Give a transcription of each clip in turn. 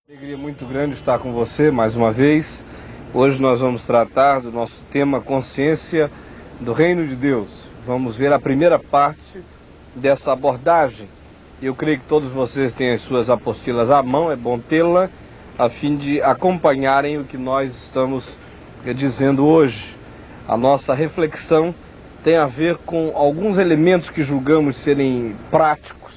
Alegria muito grande estar com você mais uma vez. Hoje nós vamos tratar do nosso tema Consciência do Reino de Deus. Vamos ver a primeira parte dessa abordagem. Eu creio que todos vocês têm as suas apostilas à mão, é bom tê-la, a fim de acompanharem o que nós estamos dizendo hoje. A nossa reflexão tem a ver com alguns elementos que julgamos serem práticos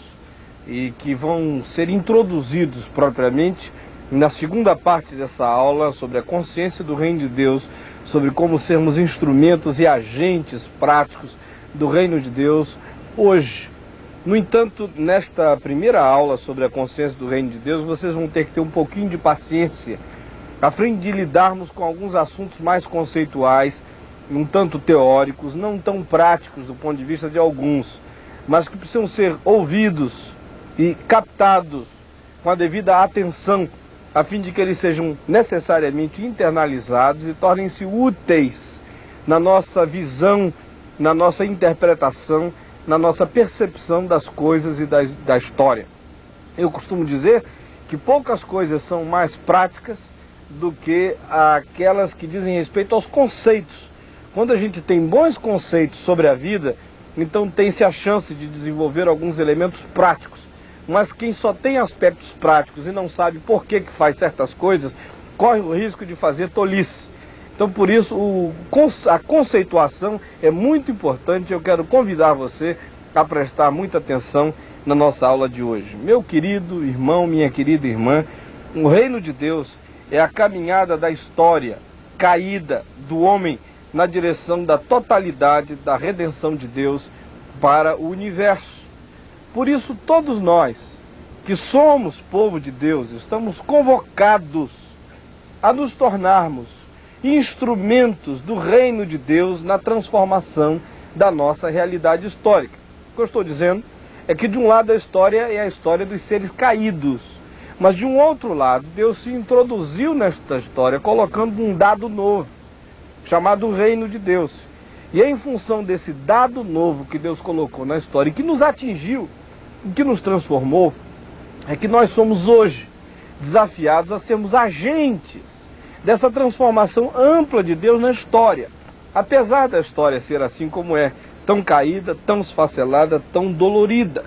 e que vão ser introduzidos propriamente na segunda parte dessa aula sobre a consciência do Reino de Deus, sobre como sermos instrumentos e agentes práticos do Reino de Deus hoje. No entanto, nesta primeira aula sobre a consciência do Reino de Deus, vocês vão ter que ter um pouquinho de paciência, a fim de lidarmos com alguns assuntos mais conceituais, um tanto teóricos, não tão práticos do ponto de vista de alguns, mas que precisam ser ouvidos e captados com a devida atenção, a fim de que eles sejam necessariamente internalizados e tornem-se úteis na nossa visão, na nossa interpretação, na nossa percepção das coisas e da história. Eu costumo dizer que poucas coisas são mais práticas do que aquelas que dizem respeito aos conceitos. Quando a gente tem bons conceitos sobre a vida, então tem-se a chance de desenvolver alguns elementos práticos. Mas quem só tem aspectos práticos e não sabe por que faz certas coisas, corre o risco de fazer tolice. Então, por isso, a conceituação é muito importante. Eu quero convidar você a prestar muita atenção na nossa aula de hoje. Meu querido irmão, minha querida irmã, o reino de Deus é a caminhada da história caída do homem na direção da totalidade da redenção de Deus para o universo. Por isso, todos nós que somos povo de Deus, estamos convocados a nos tornarmos instrumentos do reino de Deus na transformação da nossa realidade histórica. O que eu estou dizendo é que de um lado a história é a história dos seres caídos, mas de um outro lado Deus se introduziu nesta história colocando um dado novo, chamado reino de Deus. E é em função desse dado novo que Deus colocou na história e que nos atingiu, que nos transformou, é que nós somos hoje desafiados a sermos agentes dessa transformação ampla de Deus na história. Apesar da história ser assim como é, tão caída, tão esfacelada, tão dolorida,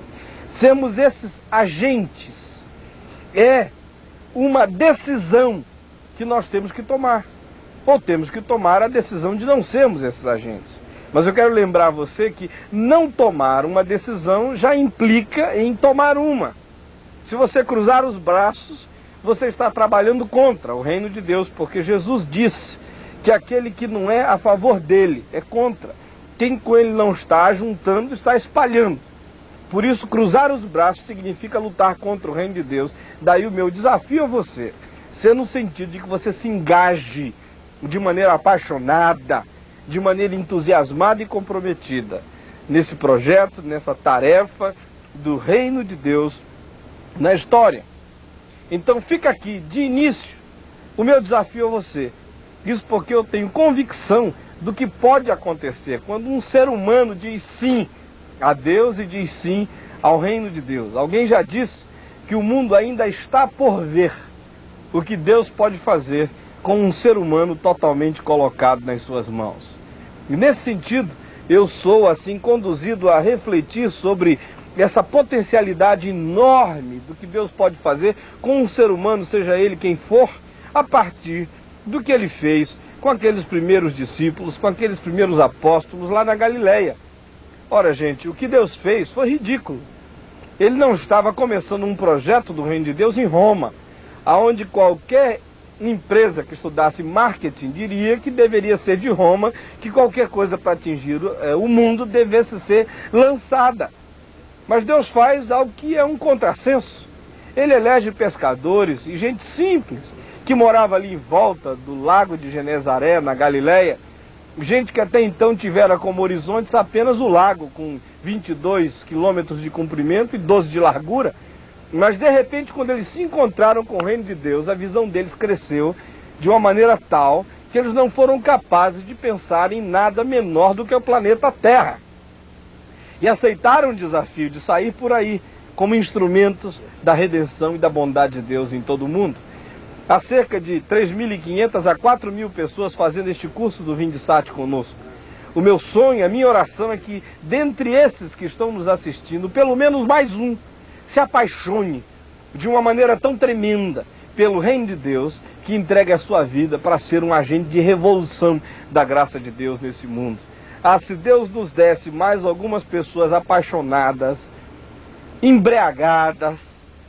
sermos esses agentes é uma decisão que nós temos que tomar, ou temos que tomar a decisão de não sermos esses agentes. Mas eu quero lembrar você que não tomar uma decisão já implica em tomar uma. Se você cruzar os braços, você está trabalhando contra o reino de Deus, porque Jesus disse que aquele que não é a favor dele é contra. Quem com ele não está juntando, está espalhando. Por isso, cruzar os braços significa lutar contra o reino de Deus. Daí o meu desafio a você, ser no sentido de que você se engaje de maneira apaixonada, de maneira entusiasmada e comprometida nesse projeto, nessa tarefa do reino de Deus na história. Então fica aqui, de início, o meu desafio a você. Isso porque eu tenho convicção do que pode acontecer quando um ser humano diz sim a Deus e diz sim ao reino de Deus. Alguém já disse que o mundo ainda está por ver o que Deus pode fazer com um ser humano totalmente colocado nas suas mãos. E nesse sentido, eu sou assim conduzido a refletir sobre essa potencialidade enorme do que Deus pode fazer com um ser humano, seja ele quem for, a partir do que ele fez com aqueles primeiros discípulos, com aqueles primeiros apóstolos lá na Galileia. Ora, gente, o que Deus fez foi ridículo. Ele não estava começando um projeto do reino de Deus em Roma, aonde qualquer empresa que estudasse marketing diria que deveria ser de Roma, que qualquer coisa para atingir o mundo devesse ser lançada. Mas Deus faz algo que é um contrassenso. Ele elege pescadores e gente simples que morava ali em volta do lago de Genezaré, na Galileia, gente que até então tivera como horizontes apenas o lago, com 22 quilômetros de comprimento e 12 de largura. Mas de repente, quando eles se encontraram com o reino de Deus, a visão deles cresceu de uma maneira tal que eles não foram capazes de pensar em nada menor do que o planeta Terra. E aceitaram o desafio de sair por aí como instrumentos da redenção e da bondade de Deus em todo o mundo. Há cerca de 3.500 a 4.000 pessoas fazendo este curso do Vindesat conosco. O meu sonho, a minha oração é que, dentre esses que estão nos assistindo, pelo menos mais um se apaixone de uma maneira tão tremenda pelo reino de Deus, que entregue a sua vida para ser um agente de revolução da graça de Deus nesse mundo. Ah, se Deus nos desse mais algumas pessoas apaixonadas, embriagadas,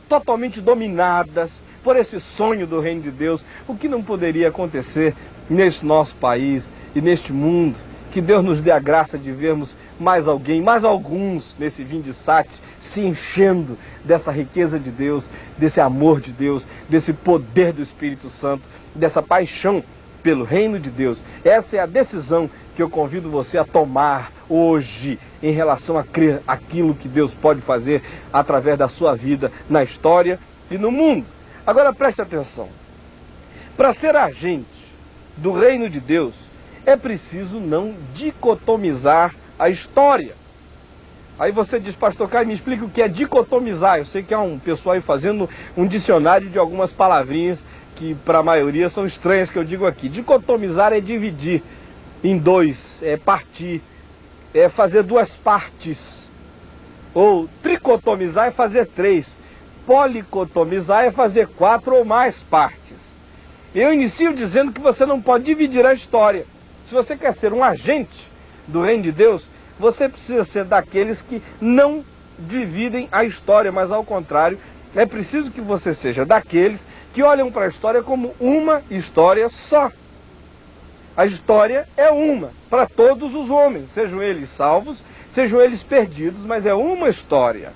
totalmente dominadas por esse sonho do reino de Deus, o que não poderia acontecer nesse nosso país e neste mundo? Que Deus nos dê a graça de vermos mais alguém, mais alguns nesse Vindesat se enchendo dessa riqueza de Deus, desse amor de Deus, desse poder do Espírito Santo, dessa paixão pelo reino de Deus. Essa é a decisão que eu convido você a tomar hoje em relação a crer aquilo que Deus pode fazer através da sua vida na história e no mundo. Agora preste atenção. Para ser agente do reino de Deus, é preciso não dicotomizar a história. Aí você diz, pastor Caio, me explica o que é dicotomizar. Eu sei que há um pessoal aí fazendo um dicionário de algumas palavrinhas que para a maioria são estranhas que eu digo aqui. Dicotomizar é dividir em dois, é partir, é fazer duas partes. Ou tricotomizar é fazer três. Policotomizar é fazer 4 ou mais partes. Eu inicio dizendo que você não pode dividir a história. Se você quer ser um agente do reino de Deus, você precisa ser daqueles que não dividem a história, mas ao contrário, é preciso que você seja daqueles que olham para a história como uma história só. A história é uma para todos os homens, sejam eles salvos, sejam eles perdidos, mas é uma história.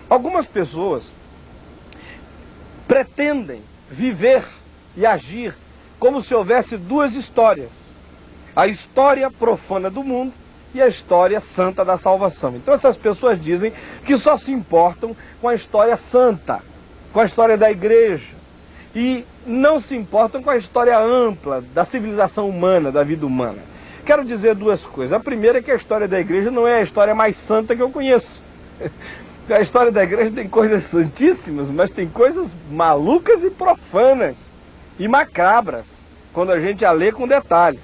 Algumas pessoas pretendem viver e agir como se houvesse duas histórias. A história profana do mundo e a história santa da salvação. Então essas pessoas dizem que só se importam com a história santa, com a história da igreja, e não se importam com a história ampla da civilização humana, da vida humana. Quero dizer duas coisas. A primeira é que a história da igreja não é a história mais santa que eu conheço. A história da igreja tem coisas santíssimas, mas tem coisas malucas e profanas e macabras, quando a gente a lê com detalhes.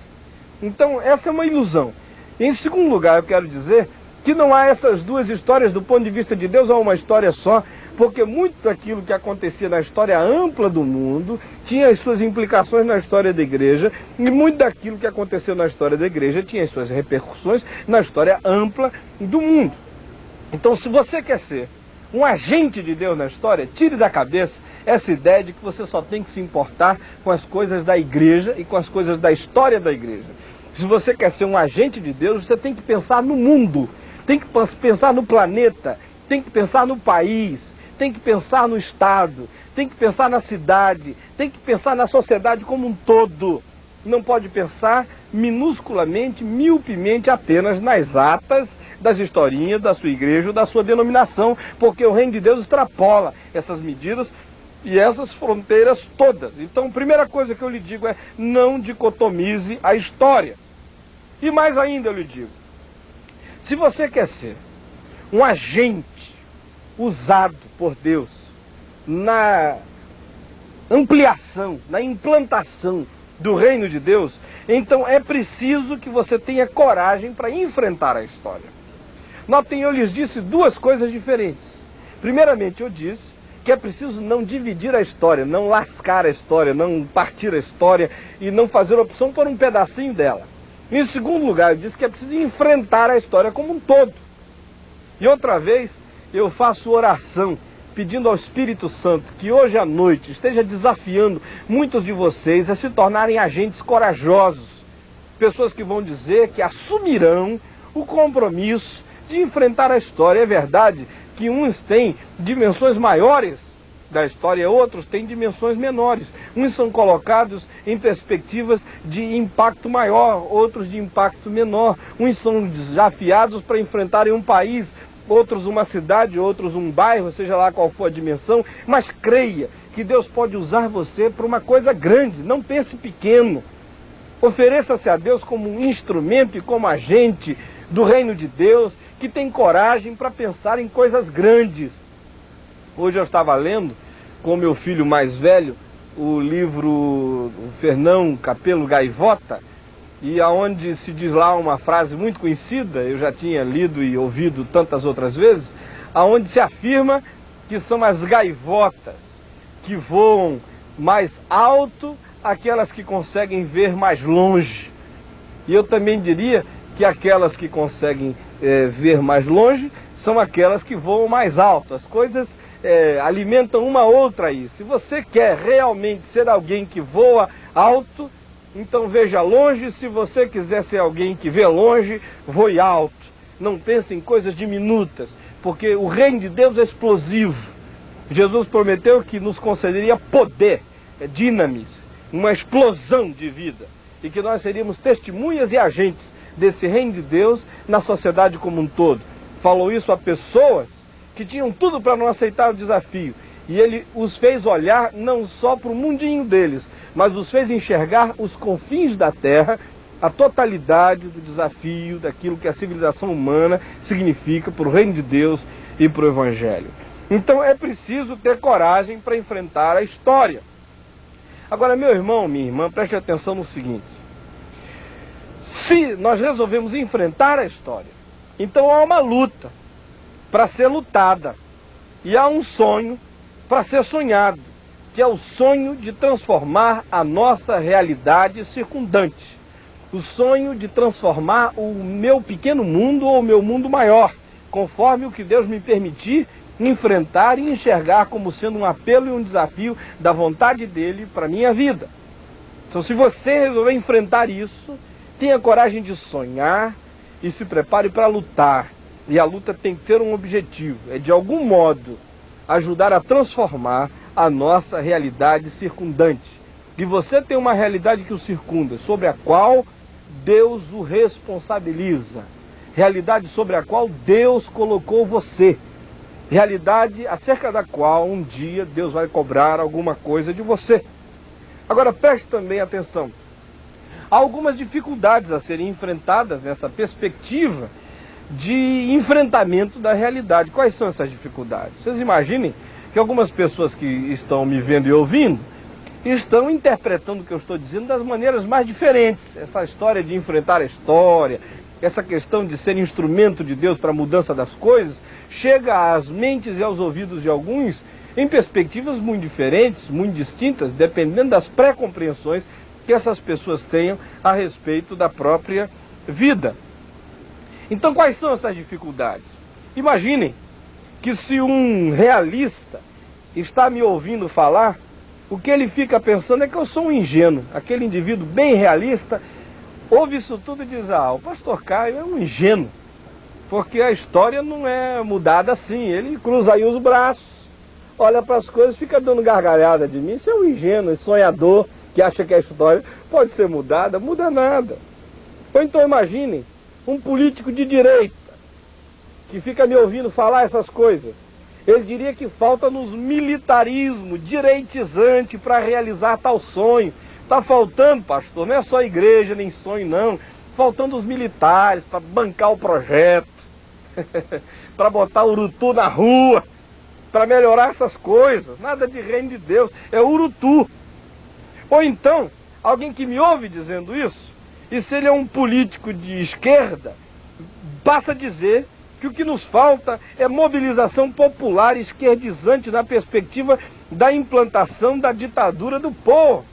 Então essa é uma ilusão. Em segundo lugar, eu quero dizer que não há essas duas histórias do ponto de vista de Deus, há uma história só, porque muito daquilo que acontecia na história ampla do mundo tinha as suas implicações na história da igreja, e muito daquilo que aconteceu na história da igreja tinha as suas repercussões na história ampla do mundo. Então, se você quer ser um agente de Deus na história, tire da cabeça essa ideia de que você só tem que se importar com as coisas da igreja e com as coisas da história da igreja. Se você quer ser um agente de Deus, você tem que pensar no mundo, tem que pensar no planeta, tem que pensar no país, tem que pensar no estado, tem que pensar na cidade, tem que pensar na sociedade como um todo. Não pode pensar minusculamente, miopemente apenas nas atas das historinhas da sua igreja ou da sua denominação, porque o reino de Deus extrapola essas medidas e essas fronteiras todas. Então, a primeira coisa que eu lhe digo é: não dicotomize a história. E mais ainda eu lhe digo, se você quer ser um agente usado por Deus na ampliação, na implantação do reino de Deus, então é preciso que você tenha coragem para enfrentar a história. Notem, eu lhes disse duas coisas diferentes. Primeiramente, eu disse que é preciso não dividir a história, não lascar a história, não partir a história e não fazer opção por um pedacinho dela. Em segundo lugar, eu disse que é preciso enfrentar a história como um todo. E outra vez, eu faço oração pedindo ao Espírito Santo que hoje à noite esteja desafiando muitos de vocês a se tornarem agentes corajosos. Pessoas que vão dizer que assumirão o compromisso de enfrentar a história. É verdade que uns têm dimensões maiores da história, outros têm dimensões menores. Uns são colocados em perspectivas de impacto maior, outros de impacto menor. Uns são desafiados para enfrentarem um país, outros uma cidade, outros um bairro, seja lá qual for a dimensão. Mas creia que Deus pode usar você para uma coisa grande. Não pense pequeno. Ofereça-se a Deus como um instrumento e como agente do reino de Deus, que tem coragem para pensar em coisas grandes. Hoje eu estava lendo com meu filho mais velho o livro Fernão Capelo Gaivota, e aonde se diz lá uma frase muito conhecida, eu já tinha lido e ouvido tantas outras vezes, aonde se afirma que são as gaivotas que voam mais alto, aquelas que conseguem ver mais longe. E eu também diria que aquelas que conseguem ver mais longe são aquelas que voam mais alto. As coisas alimentam uma outra aí. Se você quer realmente ser alguém que voa alto, então veja longe. Se você quiser ser alguém que vê longe, voe alto. Não pense em coisas diminutas, porque o reino de Deus é explosivo. Jesus prometeu que nos concederia poder, dinamis, uma explosão de vida, e que nós seríamos testemunhas e agentes desse reino de Deus na sociedade como um todo. Falou isso a pessoas que tinham tudo para não aceitar o desafio, e ele os fez olhar não só para o mundinho deles, mas os fez enxergar os confins da terra, a totalidade do desafio daquilo que a civilização humana significa para o reino de Deus e para o Evangelho. Então é preciso ter coragem para enfrentar a história. Agora, meu irmão, minha irmã, preste atenção no seguinte: se nós resolvemos enfrentar a história, então há uma luta para ser lutada, e há um sonho para ser sonhado, que é o sonho de transformar a nossa realidade circundante, o sonho de transformar o meu pequeno mundo ou o meu mundo maior, conforme o que Deus me permitir enfrentar e enxergar como sendo um apelo e um desafio da vontade dele para a minha vida. Então, se você resolver enfrentar isso, tenha coragem de sonhar e se prepare para lutar. E a luta tem que ter um objetivo, é de algum modo ajudar a transformar a nossa realidade circundante. E você tem uma realidade que o circunda, sobre a qual Deus o responsabiliza. Realidade sobre a qual Deus colocou você. Realidade acerca da qual um dia Deus vai cobrar alguma coisa de você. Agora preste também atenção. Há algumas dificuldades a serem enfrentadas nessa perspectiva de enfrentamento da realidade. Quais são essas dificuldades? Vocês imaginem que algumas pessoas que estão me vendo e ouvindo estão interpretando o que eu estou dizendo das maneiras mais diferentes. Essa história de enfrentar a história, essa questão de ser instrumento de Deus para a mudança das coisas, chega às mentes e aos ouvidos de alguns em perspectivas muito diferentes, muito distintas, dependendo das pré-compreensões que essas pessoas tenham a respeito da própria vida. Então, quais são essas dificuldades? Imaginem que se um realista está me ouvindo falar, o que ele fica pensando é que eu sou um ingênuo. Aquele indivíduo bem realista ouve isso tudo e diz: ah, o pastor Caio é um ingênuo, porque a história não é mudada assim. Ele cruza aí os braços, olha para as coisas, fica dando gargalhada de mim. Isso é um ingênuo, sonhador, que acha que a história pode ser mudada. Muda nada. Ou então imaginem um político de direita que fica me ouvindo falar essas coisas. Ele diria que falta-nos militarismo direitizante para realizar tal sonho. Está faltando, pastor, não é só igreja nem sonho não, faltando os militares para bancar o projeto, para botar urutu na rua, para melhorar essas coisas. Nada de reino de Deus, é urutu. Ou então, alguém que me ouve dizendo isso, e se ele é um político de esquerda, passa a dizer que o que nos falta é mobilização popular esquerdizante na perspectiva da implantação da ditadura do povo.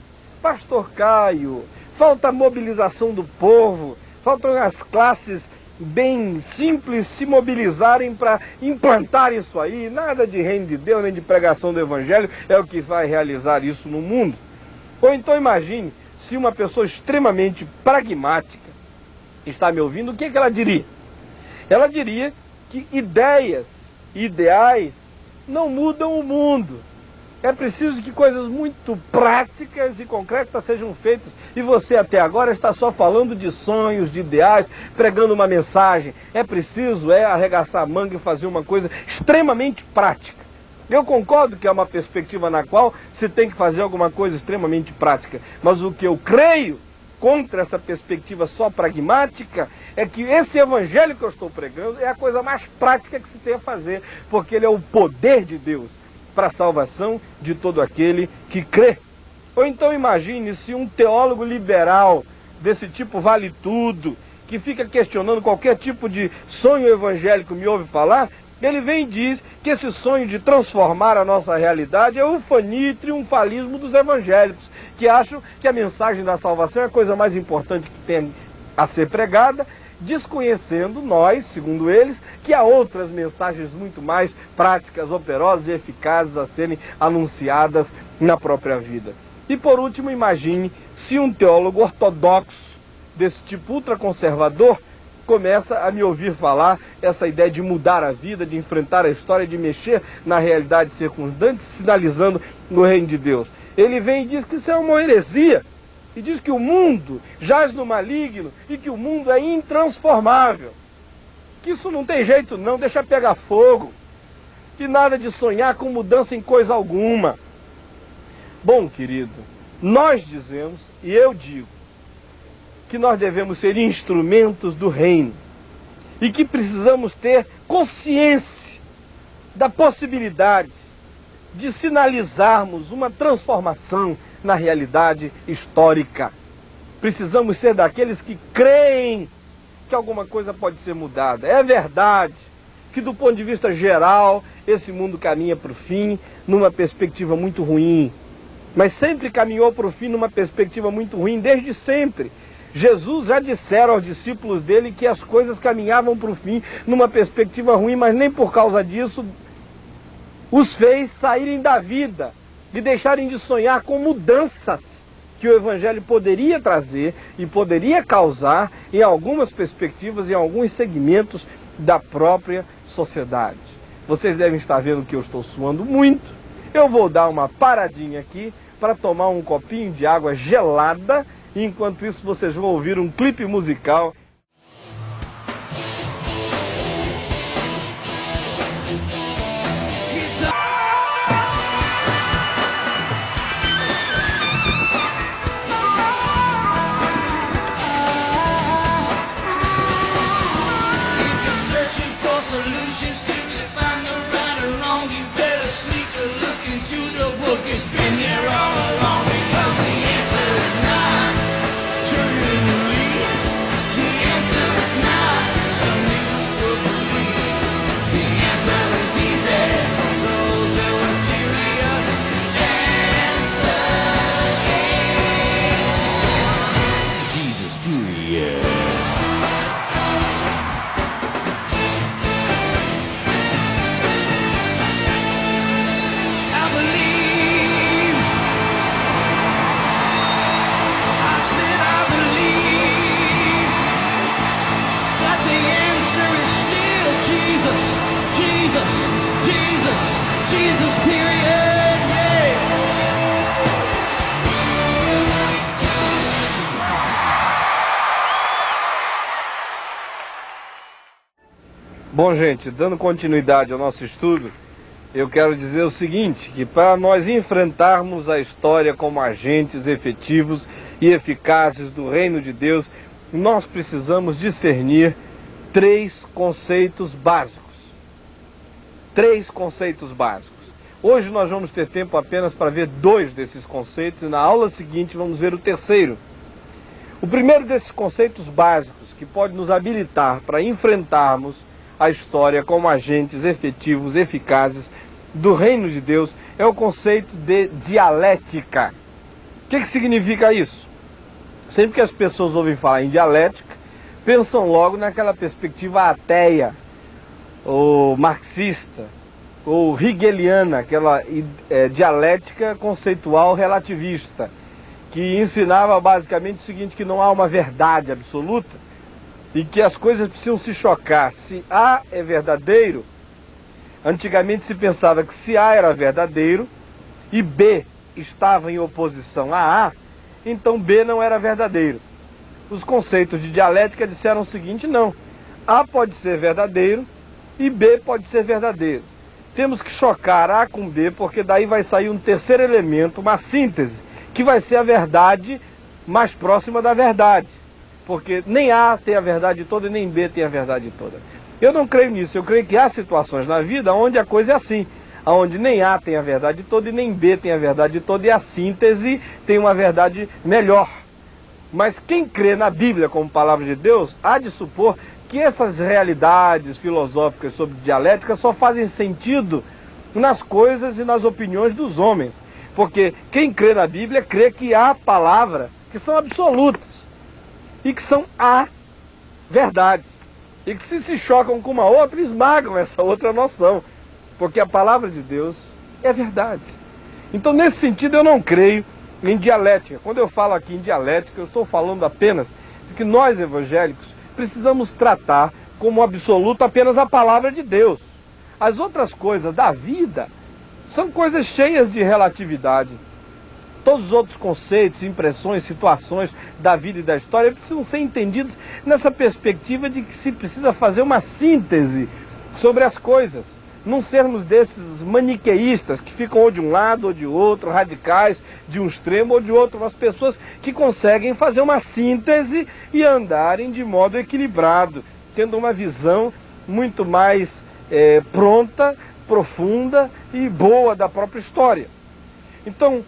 Pastor Caio, falta a mobilização do povo, faltam as classes bem simples se mobilizarem para implantar isso aí. Nada de reino de Deus, nem de pregação do Evangelho é o que vai realizar isso no mundo. Ou então imagine se uma pessoa extremamente pragmática está me ouvindo, o que ela diria? Ela diria que ideias, ideais não mudam o mundo. É preciso que coisas muito práticas e concretas sejam feitas. E você até agora está só falando de sonhos, de ideais, pregando uma mensagem. É preciso arregaçar a manga e fazer uma coisa extremamente prática. Eu concordo que é uma perspectiva na qual se tem que fazer alguma coisa extremamente prática. Mas o que eu creio contra essa perspectiva só pragmática é que esse evangelho que eu estou pregando é a coisa mais prática que se tem a fazer, porque ele é o poder de Deus para a salvação de todo aquele que crê. Ou então imagine se um teólogo liberal desse tipo vale tudo, que fica questionando qualquer tipo de sonho evangélico, me ouve falar, ele vem e diz que esse sonho de transformar a nossa realidade é ufania e triunfalismo dos evangélicos, que acham que a mensagem da salvação é a coisa mais importante que tem a ser pregada, desconhecendo nós, segundo eles, que há outras mensagens muito mais práticas, operosas e eficazes a serem anunciadas na própria vida. E por último, imagine se um teólogo ortodoxo desse tipo ultraconservador começa a me ouvir falar essa ideia de mudar a vida, de enfrentar a história, de mexer na realidade circundante, sinalizando no reino de Deus. Ele vem e diz que isso é uma heresia, e diz que o mundo jaz no maligno e que o mundo é intransformável, que isso não tem jeito não, deixa pegar fogo, que nada de sonhar com mudança em coisa alguma. Bom, querido, nós dizemos, e eu digo, que nós devemos ser instrumentos do reino e que precisamos ter consciência da possibilidade de sinalizarmos uma transformação na realidade histórica. Precisamos ser daqueles que creem que alguma coisa pode ser mudada. É verdade que do ponto de vista geral esse mundo caminha para o fim numa perspectiva muito ruim, mas sempre caminhou para o fim numa perspectiva muito ruim, desde sempre. Jesus já dissera aos discípulos dele que as coisas caminhavam para o fim numa perspectiva ruim, mas nem por causa disso os fez saírem da vida e deixarem de sonhar com mudanças que o Evangelho poderia trazer e poderia causar em algumas perspectivas, em alguns segmentos da própria sociedade. Vocês devem estar vendo que eu estou suando muito. Eu vou dar uma paradinha aqui para tomar um copinho de água gelada. Enquanto isso, vocês vão ouvir um clipe musical. Jesus, period, yeah. Bom, gente, dando continuidade ao nosso estudo, eu quero dizer o seguinte, que para nós enfrentarmos a história como agentes efetivos e eficazes do reino de Deus, nós precisamos discernir três conceitos básicos. Três conceitos básicos. Hoje nós vamos ter tempo apenas para ver dois desses conceitos e na aula seguinte vamos ver o terceiro. O primeiro desses conceitos básicos que pode nos habilitar para enfrentarmos a história como agentes efetivos, eficazes do reino de Deus é o conceito de dialética. O que significa isso? Sempre que as pessoas ouvem falar em dialética, pensam logo naquela perspectiva ateia, ou marxista, ou hegeliana, aquela dialética conceitual relativista, que ensinava basicamente o seguinte, que não há uma verdade absoluta e que as coisas precisam se chocar. Se A é verdadeiro, antigamente se pensava que se A era verdadeiro e B estava em oposição a A, então B não era verdadeiro. Os conceitos de dialética disseram o seguinte, não, A pode ser verdadeiro e B pode ser verdadeiro. Temos que chocar A com B, porque daí vai sair um terceiro elemento, uma síntese, que vai ser a verdade mais próxima da verdade. Porque nem A tem a verdade toda e nem B tem a verdade toda. Eu não creio nisso, eu creio que há situações na vida onde a coisa é assim. onde nem A tem a verdade toda e nem B tem a verdade toda, e a síntese tem uma verdade melhor. Mas quem crê na Bíblia como palavra de Deus, há de supor que essas realidades filosóficas sobre dialética só fazem sentido nas coisas e nas opiniões dos homens. Porque quem crê na Bíblia crê que há palavras que são absolutas e que são a verdade. E que se chocam com uma outra, esmagam essa outra noção. Porque a palavra de Deus é verdade. Então, nesse sentido, eu não creio em dialética. Quando eu falo aqui em dialética, eu estou falando apenas de que nós, evangélicos, precisamos tratar como absoluto apenas a palavra de Deus. As outras coisas da vida são coisas cheias de relatividade. Todos os outros conceitos, impressões, situações da vida e da história precisam ser entendidos nessa perspectiva de que se precisa fazer uma síntese sobre as coisas. Não sermos desses maniqueístas que ficam ou de um lado ou de outro, radicais de um extremo ou de outro, mas pessoas que conseguem fazer uma síntese e andarem de modo equilibrado, tendo uma visão muito mais pronta, profunda e boa da própria história. Então,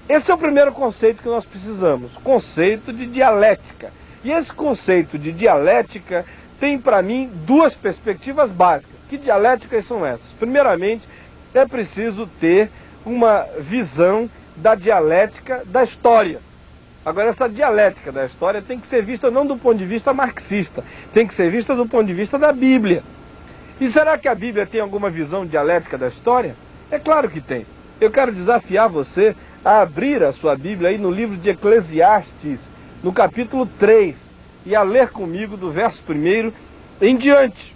esse é o primeiro conceito que nós precisamos, conceito de dialética. E esse conceito de dialética tem para mim duas perspectivas básicas. Que dialéticas são essas? Primeiramente, é preciso ter uma visão da dialética da história. Agora, essa dialética da história tem que ser vista não do ponto de vista marxista, tem que ser vista do ponto de vista da Bíblia. E será que a Bíblia tem alguma visão dialética da história? É claro que tem. Eu quero desafiar você a abrir a sua Bíblia aí no livro de Eclesiastes, no capítulo 3, e a ler comigo do verso 1 em diante.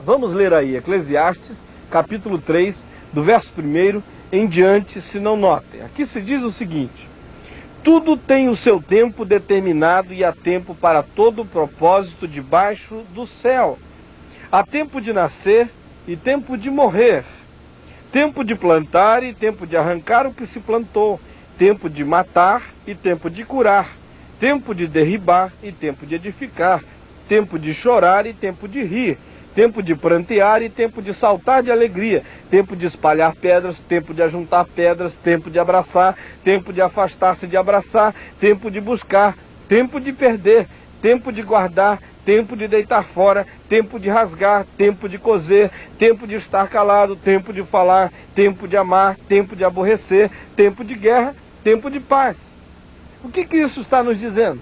Vamos ler aí, Eclesiastes, capítulo 3, do verso 1 em diante, se não notem. Aqui se diz o seguinte: tudo tem o seu tempo determinado e há tempo para todo o propósito debaixo do céu. Há tempo de nascer e tempo de morrer, tempo de plantar e tempo de arrancar o que se plantou, tempo de matar e tempo de curar, tempo de derribar e tempo de edificar, tempo de chorar e tempo de rir, tempo de prantear e tempo de saltar de alegria, tempo de espalhar pedras, tempo de ajuntar pedras, tempo de abraçar, tempo de afastar-se de abraçar, tempo de buscar, tempo de perder, tempo de guardar, tempo de deitar fora, tempo de rasgar, tempo de coser, tempo de estar calado, tempo de falar, tempo de amar, tempo de aborrecer, tempo de guerra, tempo de paz. O que isso está nos dizendo?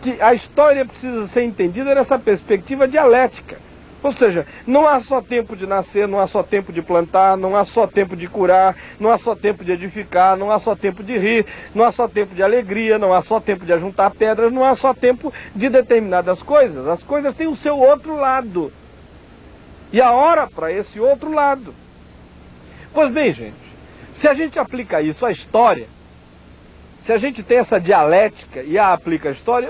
Que a história precisa ser entendida nessa perspectiva dialética. Ou seja, não há só tempo de nascer, não há só tempo de plantar, não há só tempo de curar, não há só tempo de edificar, não há só tempo de rir, não há só tempo de alegria, não há só tempo de ajuntar pedras, não há só tempo de determinadas coisas. As coisas têm o seu outro lado. E a hora para esse outro lado. Pois bem, gente, se a gente aplica isso à história, se a gente tem essa dialética e a aplica à história,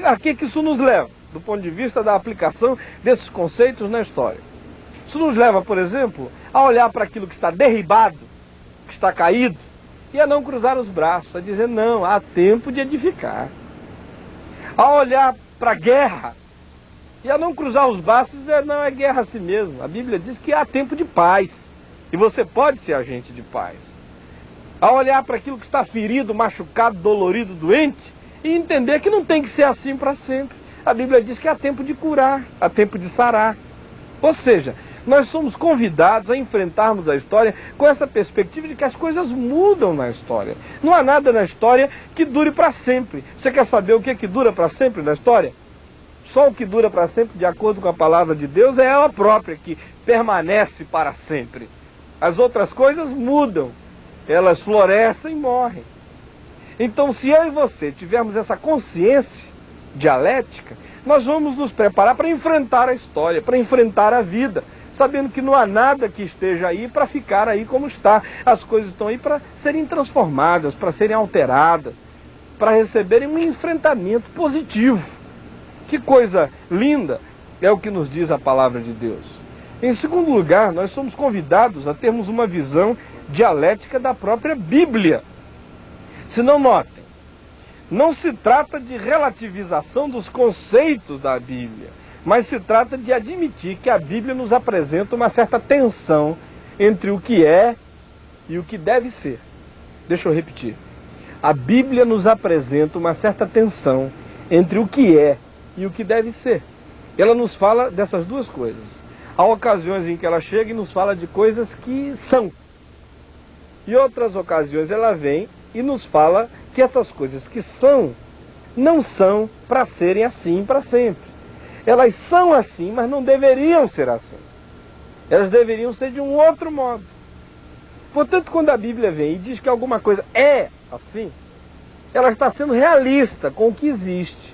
a que isso nos leva? Do ponto de vista da aplicação desses conceitos na história. Isso nos leva, por exemplo, a olhar para aquilo que está derribado, que está caído, e a não cruzar os braços, a dizer, não, há tempo de edificar. A olhar para a guerra, e a não cruzar os braços e dizer, não, é guerra assim mesmo. A Bíblia diz que há tempo de paz, e você pode ser agente de paz. A olhar para aquilo que está ferido, machucado, dolorido, doente, e entender que não tem que ser assim para sempre. A Bíblia diz que há tempo de curar, há tempo de sarar. Ou seja, nós somos convidados a enfrentarmos a história com essa perspectiva de que as coisas mudam na história. Não há nada na história que dure para sempre. Você quer saber o que dura para sempre na história? Só o que dura para sempre, de acordo com a palavra de Deus, é ela própria, que permanece para sempre. As outras coisas mudam, elas florescem e morrem. Então, se eu e você tivermos essa consciência dialética, nós vamos nos preparar para enfrentar a história, para enfrentar a vida, sabendo que não há nada que esteja aí para ficar aí como está. As coisas estão aí para serem transformadas, para serem alteradas, para receberem um enfrentamento positivo. Que coisa linda é o que nos diz a palavra de Deus. Em segundo lugar, nós somos convidados a termos uma visão dialética da própria Bíblia. Se não notem, não se trata de relativização dos conceitos da Bíblia, mas se trata de admitir que a Bíblia nos apresenta uma certa tensão entre o que é e o que deve ser. Deixa eu repetir. A Bíblia nos apresenta uma certa tensão entre o que é e o que deve ser. Ela nos fala dessas duas coisas. Há ocasiões em que ela chega e nos fala de coisas que são. E outras ocasiões ela vem e nos fala que essas coisas que são, não são para serem assim para sempre. Elas são assim, mas não deveriam ser assim. Elas deveriam ser de um outro modo. Portanto, quando a Bíblia vem e diz que alguma coisa é assim, ela está sendo realista com o que existe,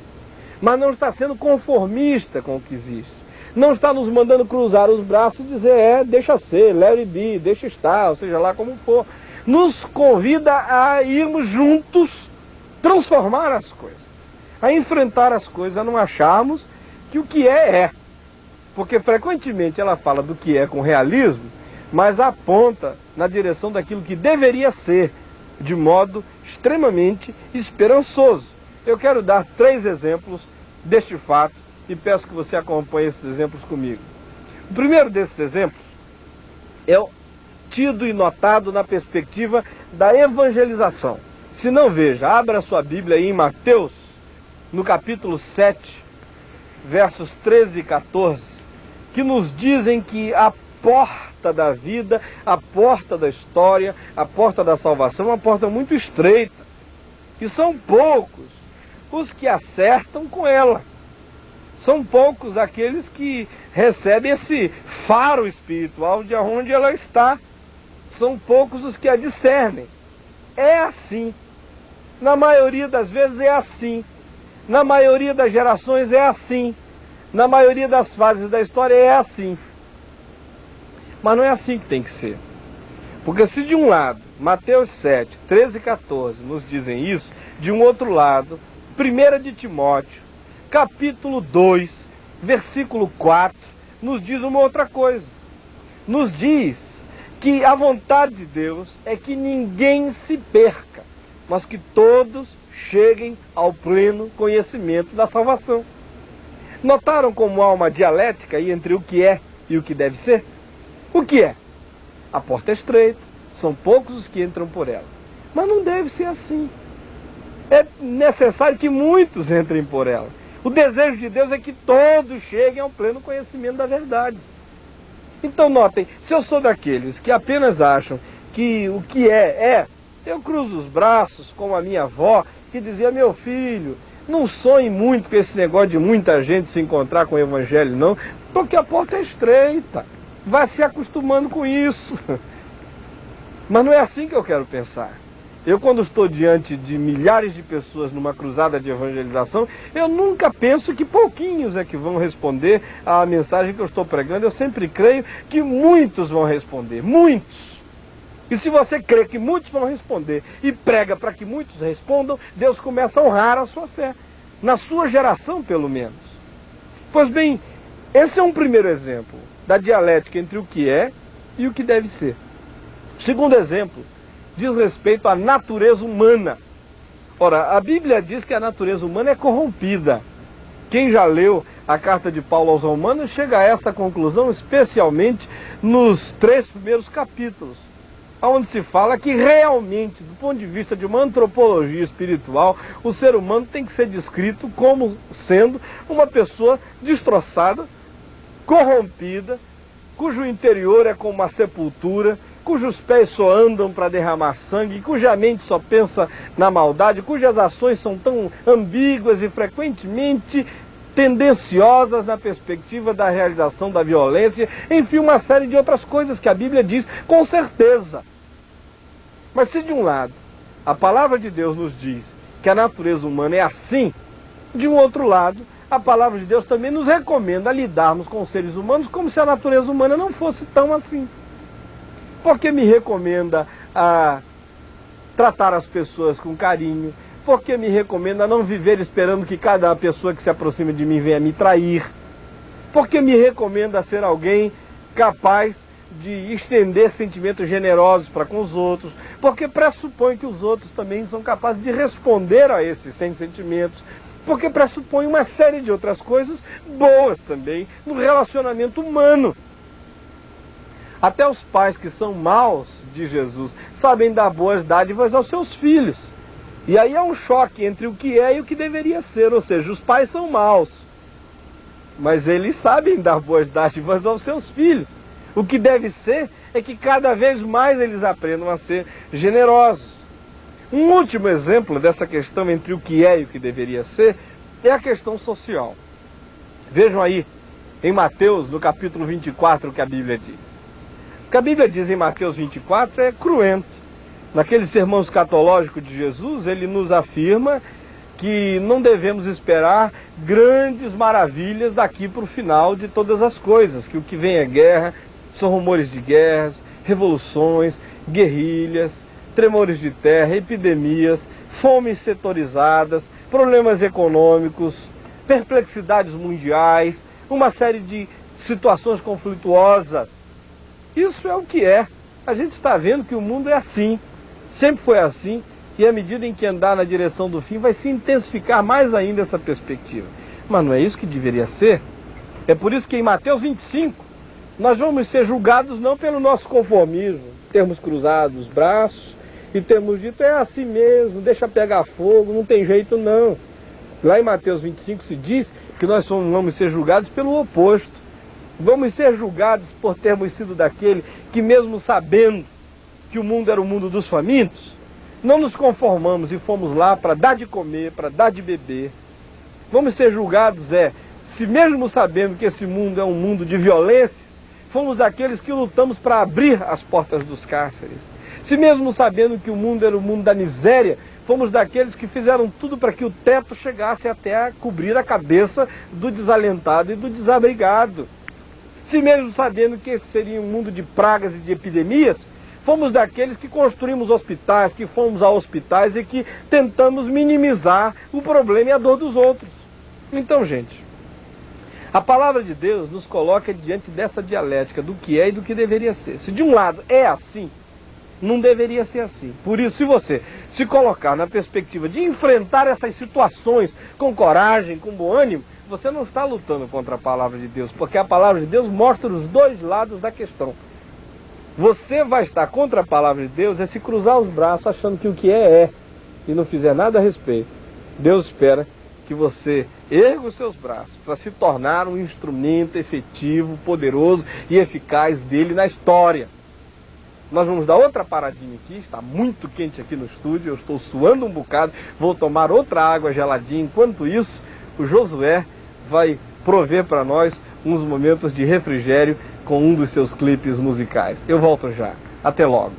mas não está sendo conformista com o que existe. Não está nos mandando cruzar os braços e dizer, deixa ser, let it be, deixa estar, ou seja lá como for. Nos convida a irmos juntos transformar as coisas, a enfrentar as coisas, a não acharmos que o que é. Porque frequentemente ela fala do que é com realismo, mas aponta na direção daquilo que deveria ser, de modo extremamente esperançoso. Eu quero dar 3 exemplos deste fato e peço que você acompanhe esses exemplos comigo. O primeiro desses exemplos é tido e notado na perspectiva da evangelização. Se não, veja, abra sua Bíblia aí em Mateus, no capítulo 7, versos 13 e 14, que nos dizem que a porta da vida, a porta da história, a porta da salvação é uma porta muito estreita. E são poucos os que acertam com ela. São poucos aqueles que recebem esse faro espiritual de onde ela está. São poucos os que a discernem. É assim. Na maioria das vezes é assim. Na maioria das gerações é assim. Na maioria das fases da história é assim. Mas não é assim que tem que ser. Porque se de um lado, Mateus 7, 13 e 14 nos dizem isso, de um outro lado, 1 de Timóteo, capítulo 2, versículo 4, nos diz uma outra coisa. Nos diz que a vontade de Deus é que ninguém se perca, mas que todos cheguem ao pleno conhecimento da salvação. Notaram como há uma dialética aí entre o que é e o que deve ser? O que é? A porta é estreita, são poucos os que entram por ela. Mas não deve ser assim. É necessário que muitos entrem por ela. O desejo de Deus é que todos cheguem ao pleno conhecimento da verdade. Então notem, se eu sou daqueles que apenas acham que o que é, eu cruzo os braços como a minha avó, que dizia, meu filho, não sonhe muito com esse negócio de muita gente se encontrar com o evangelho não, porque a porta é estreita, vai se acostumando com isso. Mas não é assim que eu quero pensar. Eu, quando estou diante de milhares de pessoas numa cruzada de evangelização, eu nunca penso que pouquinhos é que vão responder à mensagem que eu estou pregando. Eu sempre creio que muitos vão responder, muitos. E se você crê que muitos vão responder e prega para que muitos respondam, Deus começa a honrar a sua fé, na sua geração pelo menos. Pois bem, esse é um primeiro exemplo da dialética entre o que é e o que deve ser. O segundo exemplo diz respeito à natureza humana. Ora, a Bíblia diz que a natureza humana é corrompida. Quem já leu a carta de Paulo aos Romanos chega a essa conclusão, especialmente nos 3 primeiros capítulos, onde se fala que realmente, do ponto de vista de uma antropologia espiritual, o ser humano tem que ser descrito como sendo uma pessoa destroçada, corrompida, cujo interior é como uma sepultura, cujos pés só andam para derramar sangue, cuja mente só pensa na maldade, cujas ações são tão ambíguas e frequentemente tendenciosas na perspectiva da realização da violência, enfim, uma série de outras coisas que a Bíblia diz com certeza. Mas se de um lado a palavra de Deus nos diz que a natureza humana é assim, de um outro lado, a palavra de Deus também nos recomenda lidarmos com os seres humanos como se a natureza humana não fosse tão assim. Porque me recomenda a tratar as pessoas com carinho, porque me recomenda a não viver esperando que cada pessoa que se aproxima de mim venha me trair, porque me recomenda a ser alguém capaz de estender sentimentos generosos para com os outros, porque pressupõe que os outros também são capazes de responder a esses sentimentos, porque pressupõe uma série de outras coisas boas também no relacionamento humano. Até os pais que são maus de Jesus sabem dar boas dádivas aos seus filhos. E aí é um choque entre o que é e o que deveria ser, ou seja, os pais são maus, mas eles sabem dar boas dádivas aos seus filhos. O que deve ser é que cada vez mais eles aprendam a ser generosos. Um último exemplo dessa questão entre o que é e o que deveria ser é a questão social. Vejam aí, em Mateus, no capítulo 24, o que a Bíblia diz. O que a Bíblia diz em Mateus 24 é cruento. Naquele sermão escatológico de Jesus, ele nos afirma que não devemos esperar grandes maravilhas daqui para o final de todas as coisas, que o que vem é guerra, são rumores de guerras, revoluções, guerrilhas, tremores de terra, epidemias, fomes setorizadas, problemas econômicos, perplexidades mundiais, uma série de situações conflituosas. Isso é o que é. A gente está vendo que o mundo é assim, sempre foi assim, e à medida em que andar na direção do fim vai se intensificar mais ainda essa perspectiva. Mas não é isso que deveria ser? É por isso que em Mateus 25 nós vamos ser julgados não pelo nosso conformismo, termos cruzado os braços e termos dito é assim mesmo, deixa pegar fogo, não tem jeito não. Lá em Mateus 25 se diz que nós vamos ser julgados pelo oposto. Vamos ser julgados por termos sido daquele que, mesmo sabendo que o mundo era o mundo dos famintos, não nos conformamos e fomos lá para dar de comer, para dar de beber. Vamos ser julgados, se mesmo sabendo que esse mundo é um mundo de violência, fomos daqueles que lutamos para abrir as portas dos cárceres. Se mesmo sabendo que o mundo era o mundo da miséria, fomos daqueles que fizeram tudo para que o teto chegasse até a cobrir a cabeça do desalentado e do desabrigado. Se mesmo sabendo que esse seria um mundo de pragas e de epidemias, fomos daqueles que construímos hospitais, que fomos a hospitais e que tentamos minimizar o problema e a dor dos outros. Então, gente, a palavra de Deus nos coloca diante dessa dialética do que é e do que deveria ser. Se de um lado é assim, não deveria ser assim. Por isso, se você se colocar na perspectiva de enfrentar essas situações com coragem, com bom ânimo, você não está lutando contra a palavra de Deus, porque a palavra de Deus mostra os dois lados da questão. Você vai estar contra a palavra de Deus se cruzar os braços achando que o que é e não fizer nada a respeito. Deus espera que você erga os seus braços para se tornar um instrumento efetivo, poderoso e eficaz dele na história. Nós vamos dar outra paradinha aqui, está muito quente aqui no estúdio, eu estou suando um bocado, vou tomar outra água geladinha. Enquanto isso, o Josué vai prover para nós uns momentos de refrigério com um dos seus clipes musicais. Eu volto já. Até logo.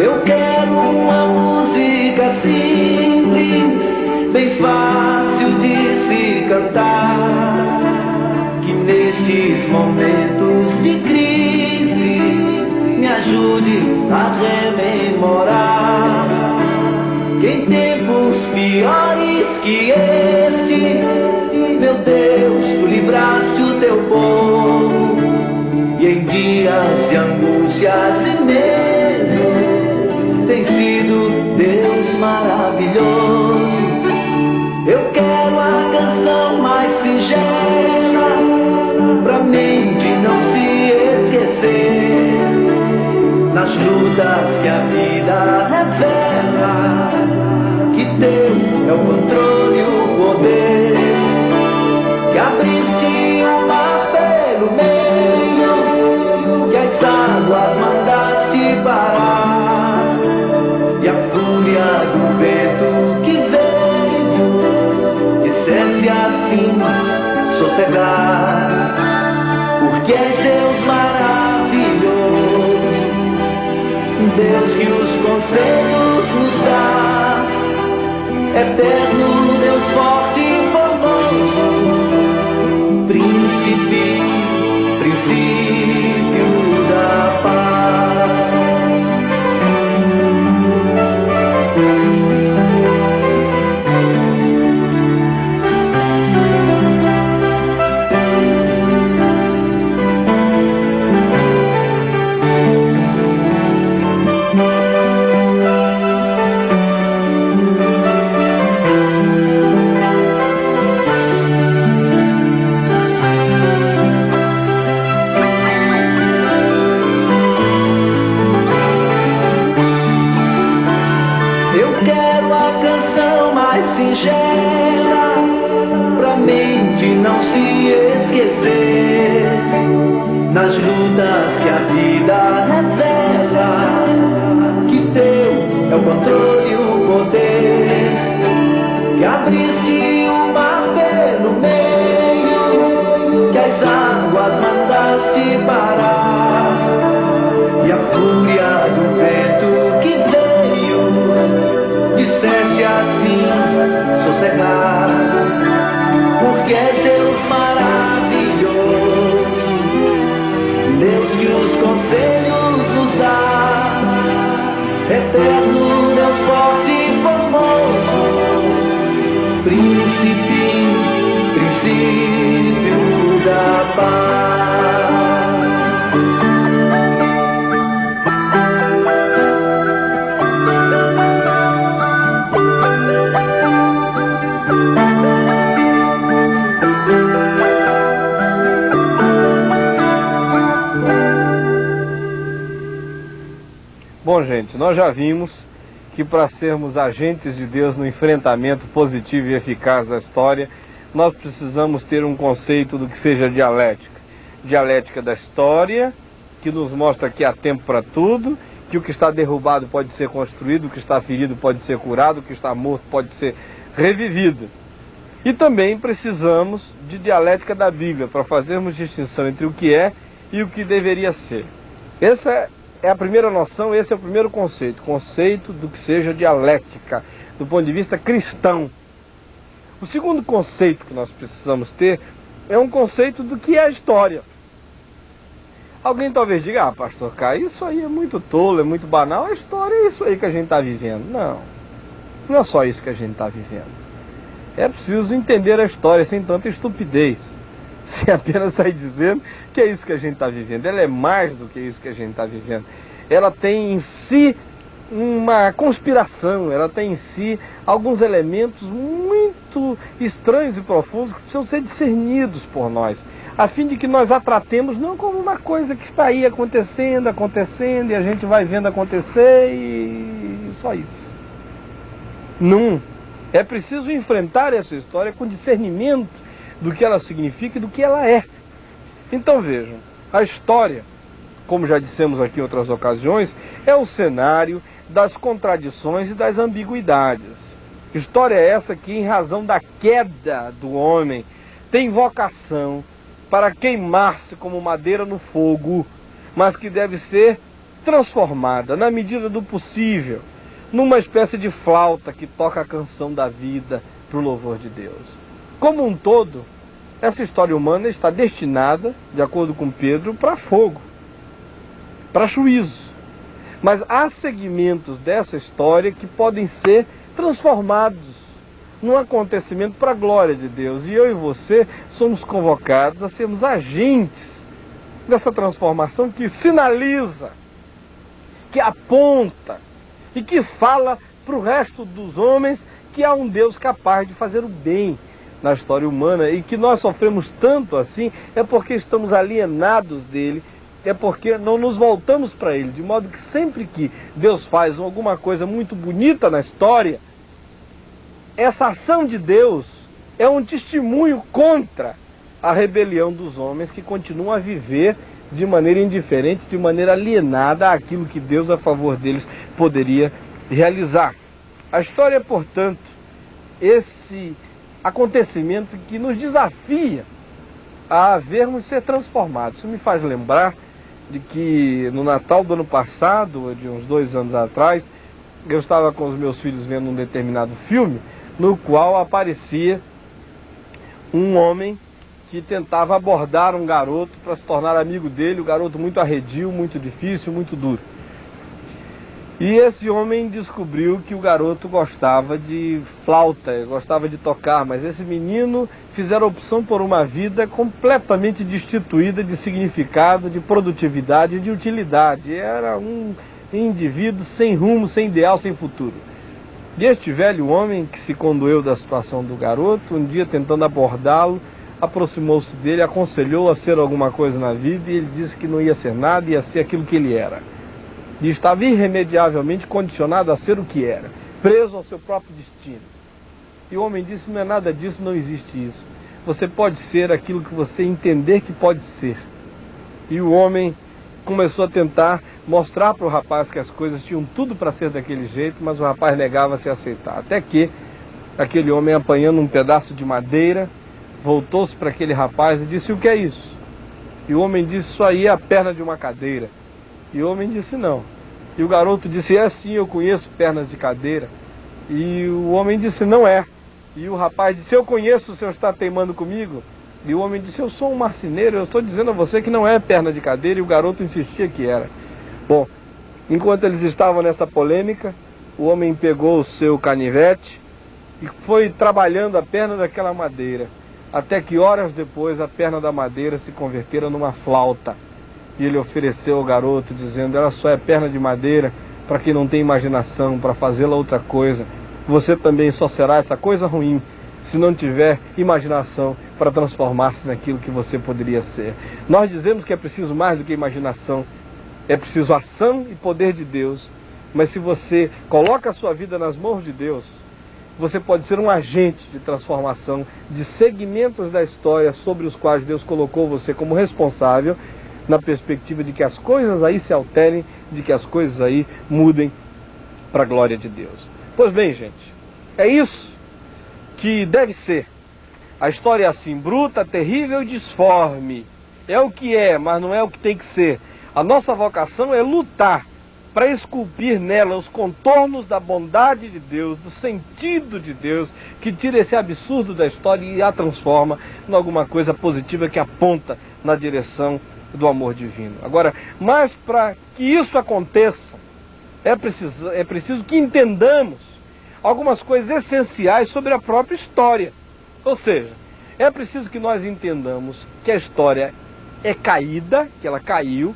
Eu quero uma música simples, bem fácil de se cantar, que nestes momentos de crise me ajude a rememorar que em tempos piores que este, meu Deus, tu livraste o teu povo, e em dias de angústias e medo tem sido Deus maravilhoso. Eu quero a canção mais singela, pra mente não se esquecer, nas lutas que a vida revela, que teu é o controle e o poder, que abriste o mar pelo meio, que as águas mandaste parar, e a fúria do vento que veio disseste assim sossegar, porque és Deus maravilhoso, Deus que os conselhos nos dás, eterno Deus forte e formoso, príncipe, princípio da paz. singela, pra mente não se esquecer, nas lutas que a vida revela, que teu é o controle e o poder, que abriste o mar pelo meio, que as águas mandaste parar, e a fúria do vento que veio, disseste assim, sossegar, porque és Deus maravilhoso, Deus que os conselhos nos dás, eterno Deus forte e formoso, princípio da paz. Bom, gente, nós já vimos que para sermos agentes de Deus no enfrentamento positivo e eficaz da história, nós precisamos ter um conceito do que seja dialética. Dialética da história, que nos mostra que há tempo para tudo, que o que está derrubado pode ser construído, o que está ferido pode ser curado, o que está morto pode ser revivido. E também precisamos de dialética da Bíblia, para fazermos distinção entre o que é e o que deveria ser. Essa é a primeira noção, esse é o primeiro conceito do que seja dialética, do ponto de vista cristão. O segundo conceito que nós precisamos ter é um conceito do que é a história. Alguém talvez diga, pastor Caio, isso aí é muito tolo, é muito banal, a história é isso aí que a gente está vivendo. Não, não é só isso que a gente está vivendo. É preciso entender a história sem tanta estupidez, sem apenas sair dizendo que é isso que a gente está vivendo. Ela é mais do que isso que a gente está vivendo. Ela tem em si uma conspiração, ela tem em si alguns elementos muito estranhos e profundos que precisam ser discernidos por nós, a fim de que nós a tratemos não como uma coisa que está aí acontecendo, e a gente vai vendo acontecer e só isso. Não. É preciso enfrentar essa história com discernimento do que ela significa e do que ela é. Então vejam, a história, como já dissemos aqui em outras ocasiões, é o cenário das contradições e das ambiguidades. História é essa que, em razão da queda do homem, tem vocação para queimar-se como madeira no fogo, mas que deve ser transformada, na medida do possível, numa espécie de flauta que toca a canção da vida para o louvor de Deus. Como um todo, essa história humana está destinada, de acordo com Pedro, para fogo, para juízo. Mas há segmentos dessa história que podem ser transformados num acontecimento para a glória de Deus. E eu e você somos convocados a sermos agentes dessa transformação que sinaliza, que aponta e que fala para o resto dos homens que há um Deus capaz de fazer o bem na história humana, e que nós sofremos tanto assim é porque estamos alienados dele, é porque não nos voltamos para ele, de modo que sempre que Deus faz alguma coisa muito bonita na história, essa ação de Deus é um testemunho contra a rebelião dos homens que continuam a viver de maneira indiferente, de maneira alienada àquilo que Deus a favor deles poderia realizar. A história é, portanto, esse acontecimento que nos desafia a vermos ser transformados. Isso me faz lembrar de que no Natal do ano passado, de uns 2 anos atrás, eu estava com os meus filhos vendo um determinado filme, no qual aparecia um homem que tentava abordar um garoto para se tornar amigo dele, o garoto muito arredio, muito difícil, muito duro. E esse homem descobriu que o garoto gostava de flauta, gostava de tocar, mas esse menino fizeram opção por uma vida completamente destituída de significado, de produtividade e de utilidade. Era um indivíduo sem rumo, sem ideal, sem futuro. E este velho homem, que se condoeu da situação do garoto, um dia tentando abordá-lo, aproximou-se dele, aconselhou a ser alguma coisa na vida, e ele disse que não ia ser nada, ia ser aquilo que ele era. E estava irremediavelmente condicionado a ser o que era, preso ao seu próprio destino. E o homem disse, não é nada disso, não existe isso. Você pode ser aquilo que você entender que pode ser. E o homem começou a tentar mostrar para o rapaz que as coisas tinham tudo para ser daquele jeito, mas o rapaz negava-se a aceitar. Até que aquele homem, apanhando um pedaço de madeira, voltou-se para aquele rapaz e disse, o que é isso? E o homem disse, isso aí é a perna de uma cadeira. E o homem disse, não. E o garoto disse, é sim, eu conheço pernas de cadeira. E o homem disse, não é. E o rapaz disse, eu conheço, o senhor está teimando comigo? E o homem disse, eu sou um marceneiro, eu estou dizendo a você que não é perna de cadeira. E o garoto insistia que era. Bom, enquanto eles estavam nessa polêmica, o homem pegou o seu canivete e foi trabalhando a perna daquela madeira, até que horas depois a perna da madeira se convertera numa flauta. E ele ofereceu ao garoto, dizendo, ela só é perna de madeira para quem não tem imaginação, para fazê-la outra coisa. Você também só será essa coisa ruim se não tiver imaginação para transformar-se naquilo que você poderia ser. Nós dizemos que é preciso mais do que imaginação, é preciso ação e poder de Deus. Mas se você coloca a sua vida nas mãos de Deus, você pode ser um agente de transformação de segmentos da história sobre os quais Deus colocou você como responsável, na perspectiva de que as coisas aí se alterem, de que as coisas aí mudem para a glória de Deus. Pois bem, gente, é isso que deve ser. A história é assim, bruta, terrível e disforme. É o que é, mas não é o que tem que ser. A nossa vocação é lutar para esculpir nela os contornos da bondade de Deus, do sentido de Deus, que tira esse absurdo da história e a transforma em alguma coisa positiva que aponta na direção do amor divino. Agora, mas para que isso aconteça, é preciso que entendamos algumas coisas essenciais sobre a própria história. Ou seja, é preciso que nós entendamos que a história é caída, que ela caiu,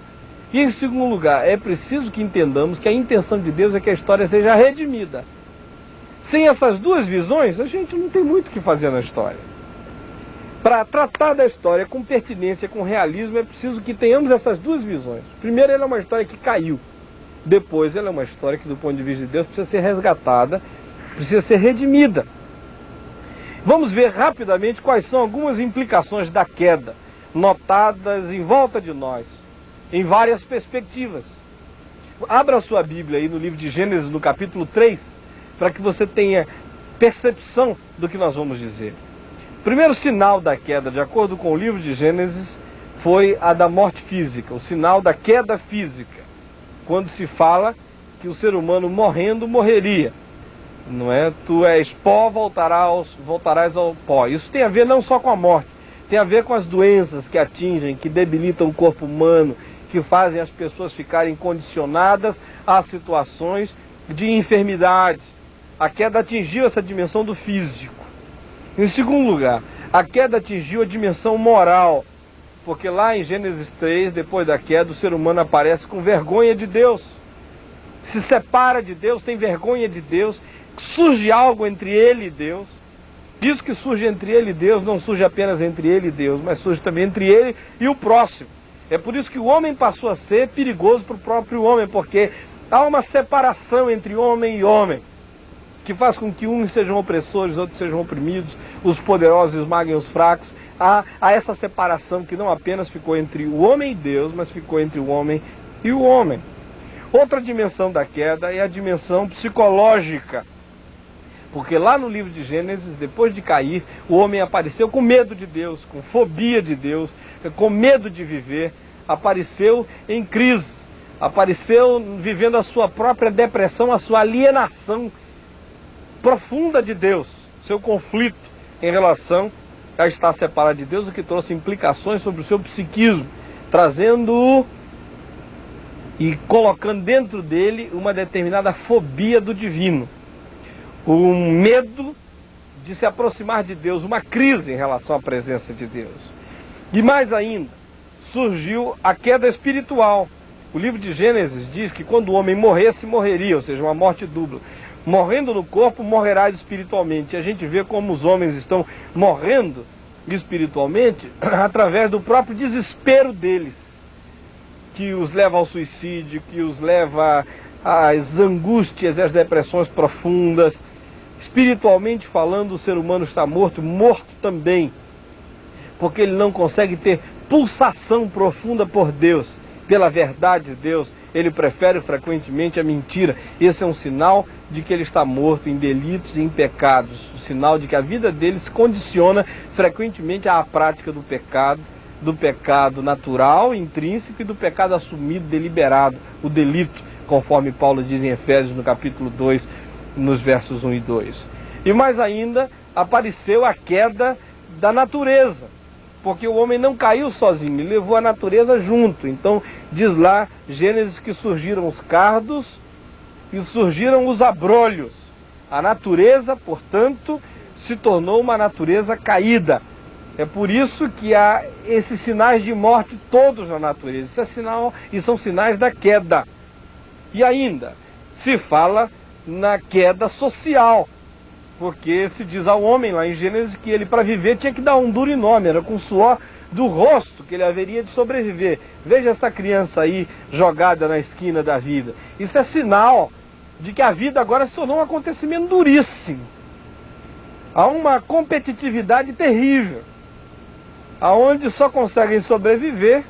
e em segundo lugar, é preciso que entendamos que a intenção de Deus é que a história seja redimida. Sem essas duas visões, a gente não tem muito o que fazer na história. Para tratar da história com pertinência, com realismo, é preciso que tenhamos essas duas visões. Primeiro, ela é uma história que caiu. Depois, ela é uma história que, do ponto de vista de Deus, precisa ser resgatada, precisa ser redimida. Vamos ver rapidamente quais são algumas implicações da queda, notadas em volta de nós, em várias perspectivas. Abra a sua Bíblia aí no livro de Gênesis, no capítulo 3, para que você tenha percepção do que nós vamos dizer. O primeiro sinal da queda, de acordo com o livro de Gênesis, foi a da morte física, o sinal da queda física, quando se fala que o ser humano morrendo morreria. Não é? Tu és pó, voltarás ao pó. Isso tem a ver não só com a morte, tem a ver com as doenças que atingem, que debilitam o corpo humano, que fazem as pessoas ficarem condicionadas a situações de enfermidade. A queda atingiu essa dimensão do físico. Em segundo lugar, a queda atingiu a dimensão moral, porque lá em Gênesis 3, depois da queda, o ser humano aparece com vergonha de Deus, se separa de Deus, tem vergonha de Deus, surge algo entre ele e Deus. Isso que surge entre ele e Deus não surge apenas entre ele e Deus, mas surge também entre ele e o próximo. É por isso que o homem passou a ser perigoso para o próprio homem, porque há uma separação entre homem e homem, que faz com que uns sejam opressores, outros sejam oprimidos, os poderosos esmaguem os fracos. Há essa separação que não apenas ficou entre o homem e Deus, mas ficou entre o homem e o homem. Outra dimensão da queda é a dimensão psicológica. Porque lá no livro de Gênesis, depois de cair, o homem apareceu com medo de Deus, com fobia de Deus, com medo de viver, apareceu em crise, apareceu vivendo a sua própria depressão, a sua alienação profunda de Deus, seu conflito em relação a estar separado de Deus, o que trouxe implicações sobre o seu psiquismo, trazendo e colocando dentro dele uma determinada fobia do divino, um medo de se aproximar de Deus, uma crise em relação à presença de Deus. E mais ainda, surgiu a queda espiritual. O livro de Gênesis diz que quando o homem morresse, morreria, ou seja, uma morte dupla. Morrendo no corpo, morrerás espiritualmente. E a gente vê como os homens estão morrendo espiritualmente através do próprio desespero deles, que os leva ao suicídio, que os leva às angústias e às depressões profundas, Espiritualmente falando, o ser humano está morto, morto também, porque ele não consegue ter pulsação profunda por Deus, pela verdade de Deus. Ele prefere frequentemente a mentira. Esse é um sinal de que ele está morto em delitos e em pecados, o sinal de que a vida dele se condiciona frequentemente à prática do pecado natural, intrínseco, e do pecado assumido, deliberado, o delito, conforme Paulo diz em Efésios no capítulo 2, nos versos 1 e 2. E mais ainda, apareceu a queda da natureza, porque o homem não caiu sozinho, ele levou a natureza junto. Então diz lá, Gênesis, que surgiram os cardos e surgiram os abrolhos. A natureza, portanto, se tornou uma natureza caída. É por isso que há esses sinais de morte todos na natureza. Isso é sinal, e são sinais da queda. E ainda se fala na queda social, porque se diz ao homem lá em Gênesis que ele, para viver, tinha que dar um duro nome, era com o suor do rosto que ele haveria de sobreviver. Veja essa criança aí jogada na esquina da vida. Isso é sinal de que a vida agora se tornou um acontecimento duríssimo. Há uma competitividade terrível, aonde só conseguem sobreviver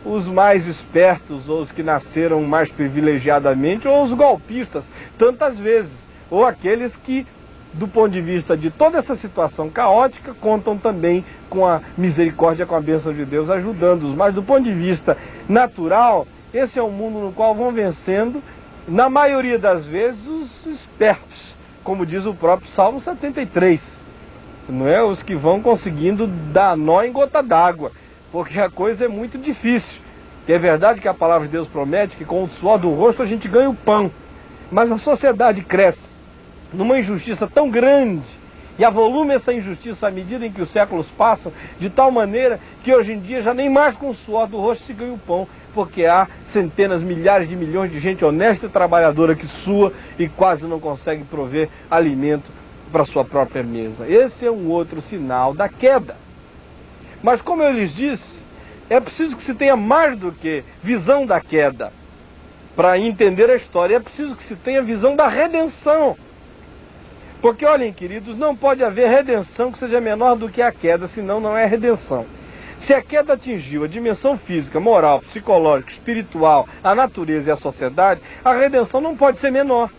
os mais espertos, ou os que nasceram mais privilegiadamente, ou os golpistas, tantas vezes, ou aqueles que, do ponto de vista de toda essa situação caótica, contam também com a misericórdia, com a bênção de Deus ajudando-os. Mas do ponto de vista natural, esse é um mundo no qual vão vencendo, na maioria das vezes, os espertos, como diz o próprio Salmo 73, não é? Os que vão conseguindo dar nó em gota d'água, porque a coisa é muito difícil. E é verdade que a palavra de Deus promete que com o suor do rosto a gente ganha o pão, mas a sociedade cresce numa injustiça tão grande, e avolume essa injustiça à medida em que os séculos passam, de tal maneira que hoje em dia já nem mais com o suor do rosto se ganha o pão, porque há centenas, milhares de milhões de gente honesta e trabalhadora que sua e quase não consegue prover alimento para sua própria mesa. Esse é um outro sinal da queda. Mas como eu lhes disse, é preciso que se tenha mais do que visão da queda para entender a história. É preciso que se tenha visão da redenção. Porque, olhem, queridos, não pode haver redenção que seja menor do que a queda, senão não é redenção. Se a queda atingiu a dimensão física, moral, psicológica, espiritual, a natureza e a sociedade, a redenção não pode ser menor.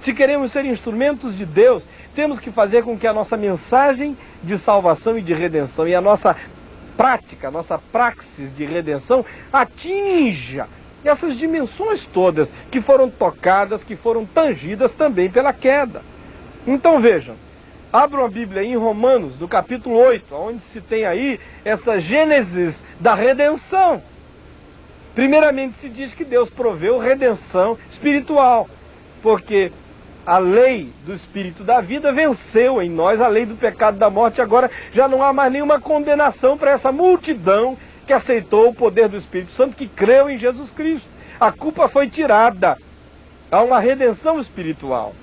Se queremos ser instrumentos de Deus, temos que fazer com que a nossa mensagem de salvação e de redenção e a nossa prática, a nossa praxis de redenção atinja essas dimensões todas que foram tocadas, que foram tangidas também pela queda. Então vejam, abram a Bíblia aí em Romanos, no capítulo 8, onde se tem aí essa gênesis da redenção. Primeiramente se diz que Deus proveu redenção espiritual, porque a lei do Espírito da vida venceu em nós a lei do pecado e da morte. Agora já não há mais nenhuma condenação para essa multidão que aceitou o poder do Espírito Santo, que creu em Jesus Cristo. A culpa foi tirada. Há uma redenção espiritual.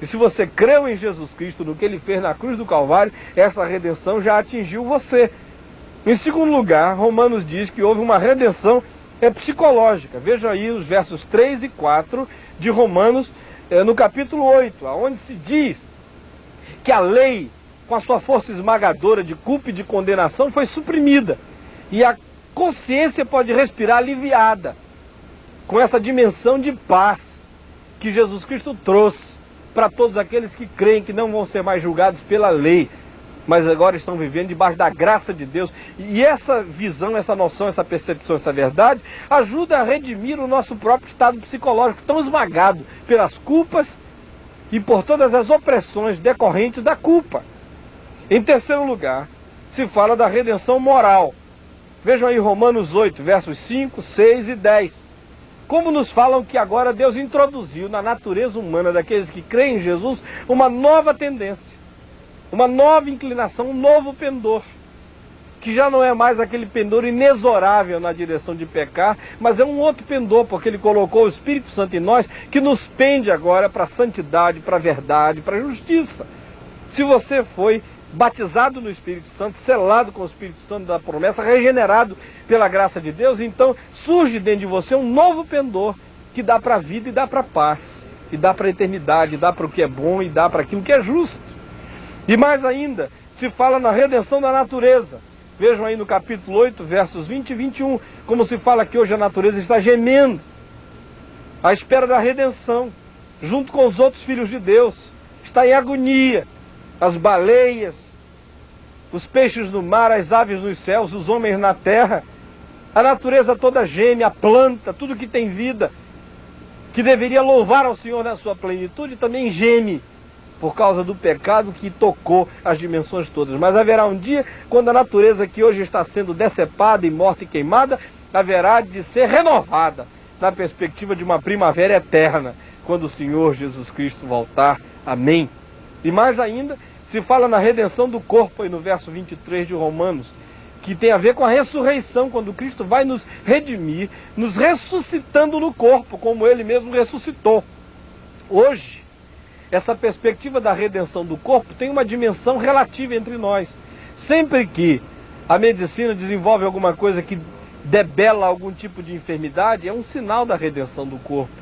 E se você creu em Jesus Cristo, no que Ele fez na cruz do Calvário, essa redenção já atingiu você. Em segundo lugar, Romanos diz que houve uma redenção psicológica. Vejam aí os versos 3 e 4 de Romanos, no capítulo 8, onde se diz que a lei, com a sua força esmagadora de culpa e de condenação, foi suprimida. E a consciência pode respirar aliviada, com essa dimensão de paz que Jesus Cristo trouxe para todos aqueles que creem que não vão ser mais julgados pela lei, mas agora estão vivendo debaixo da graça de Deus. E essa visão, essa noção, essa percepção, essa verdade, ajuda a redimir o nosso próprio estado psicológico, tão esmagado pelas culpas e por todas as opressões decorrentes da culpa. Em terceiro lugar, se fala da redenção moral. Vejam aí Romanos 8, versos 5, 6 e 10. Como nos falam que agora Deus introduziu na natureza humana daqueles que creem em Jesus uma nova tendência, uma nova inclinação, um novo pendor, que já não é mais aquele pendor inexorável na direção de pecar, mas é um outro pendor, porque Ele colocou o Espírito Santo em nós, que nos pende agora para a santidade, para a verdade, para a justiça. Se você foi batizado no Espírito Santo, selado com o Espírito Santo da promessa, regenerado pela graça de Deus, então surge dentro de você um novo pendor que dá para a vida e dá para a paz. e dá para a eternidade, dá para o que é bom e dá para aquilo que é justo. E mais ainda, se fala na redenção da natureza. Vejam aí no capítulo 8, versos 20 e 21, como se fala que hoje a natureza está gemendo, à espera da redenção, junto com os outros filhos de Deus. Está em agonia. As baleias, os peixes do mar, as aves nos céus, os homens na terra, a natureza toda geme, a planta, tudo que tem vida, que deveria louvar ao Senhor na sua plenitude, também geme, por causa do pecado que tocou as dimensões todas. Mas haverá um dia, quando a natureza que hoje está sendo decepada e morta e queimada, haverá de ser renovada, na perspectiva de uma primavera eterna, quando o Senhor Jesus Cristo voltar. Amém. E mais ainda, se fala na redenção do corpo, aí no verso 23 de Romanos, que tem a ver com a ressurreição, quando Cristo vai nos redimir, nos ressuscitando no corpo, como Ele mesmo ressuscitou. Hoje, essa perspectiva da redenção do corpo tem uma dimensão relativa entre nós. Sempre que a medicina desenvolve alguma coisa que debela algum tipo de enfermidade, é um sinal da redenção do corpo.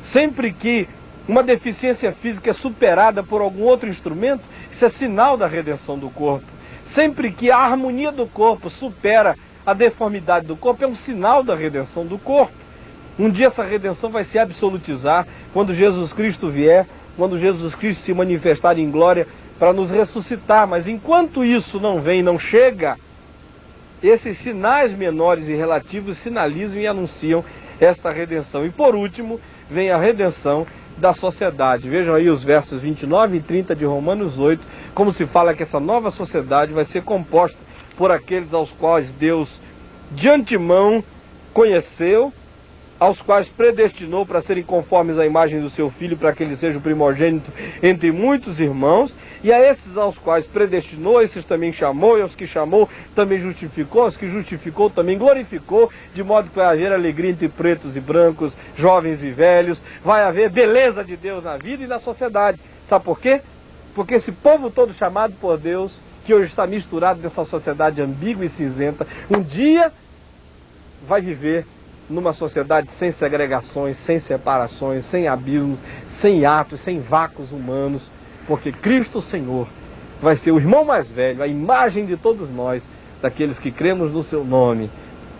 Sempre que uma deficiência física é superada por algum outro instrumento, isso é sinal da redenção do corpo. Sempre que a harmonia do corpo supera a deformidade do corpo, é um sinal da redenção do corpo. Um dia essa redenção vai se absolutizar, quando Jesus Cristo vier, quando Jesus Cristo se manifestar em glória para nos ressuscitar. Mas enquanto isso não vem, não chega, esses sinais menores e relativos sinalizam e anunciam esta redenção. E por último, vem a redenção da sociedade. Vejam aí os versos 29 e 30 de Romanos 8, como se fala que essa nova sociedade vai ser composta por aqueles aos quais Deus de antemão conheceu, aos quais predestinou para serem conformes à imagem do seu Filho, para que ele seja o primogênito entre muitos irmãos, e a esses aos quais predestinou, esses também chamou, e aos que chamou também justificou, aos que justificou também glorificou, de modo que vai haver alegria entre pretos e brancos, jovens e velhos, vai haver beleza de Deus na vida e na sociedade. Sabe por quê? Porque esse povo todo chamado por Deus, que hoje está misturado nessa sociedade ambígua e cinzenta, um dia vai viver numa sociedade sem segregações, sem separações, sem abismos, sem atos, sem vácuos humanos, porque Cristo Senhor vai ser o irmão mais velho, a imagem de todos nós, daqueles que cremos no seu nome.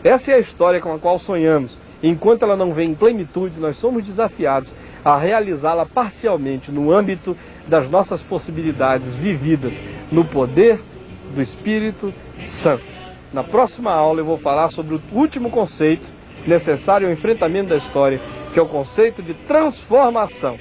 Essa é a história com a qual sonhamos. Enquanto ela não vem em plenitude, nós somos desafiados a realizá-la parcialmente no âmbito das nossas possibilidades vividas no poder do Espírito Santo. Na próxima aula eu vou falar sobre o último conceito necessário ao enfrentamento da história, que é o conceito de transformação.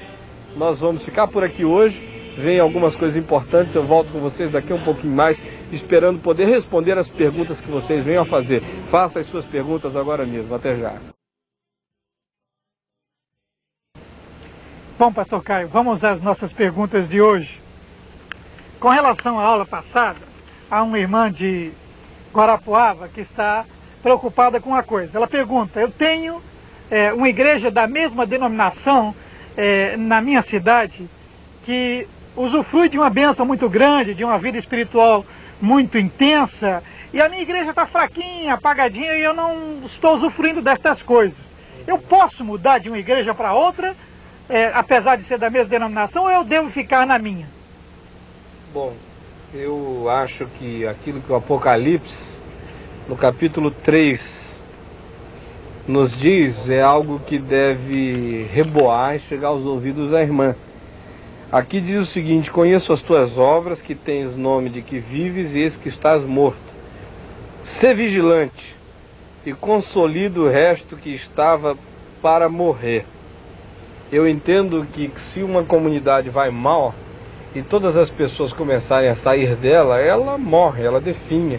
Nós vamos ficar por aqui hoje, vem algumas coisas importantes, eu volto com vocês daqui um pouquinho mais, esperando poder responder as perguntas que vocês venham a fazer. Faça as suas perguntas agora mesmo, até já. Bom, pastor Caio, vamos às nossas perguntas de hoje. Com relação à aula passada, há uma irmã de Guarapuava que está preocupada com uma coisa. Ela pergunta: eu tenho uma igreja da mesma denominação na minha cidade que usufrui de uma bênção muito grande, de uma vida espiritual muito intensa, e a minha igreja está fraquinha, apagadinha, e eu não estou usufruindo destas coisas. Eu posso mudar de uma igreja para outra, apesar de ser da mesma denominação, ou eu devo ficar na minha? Bom, eu acho que aquilo que o Apocalipse, no capítulo 3, nos diz, é algo que deve reboar e chegar aos ouvidos da irmã. Aqui diz o seguinte: conheço as tuas obras, que tens nome de que vives e eis que estás morto. Sê vigilante e consolida o resto que estava para morrer. Eu entendo que se uma comunidade vai mal e todas as pessoas começarem a sair dela, ela morre, ela definha.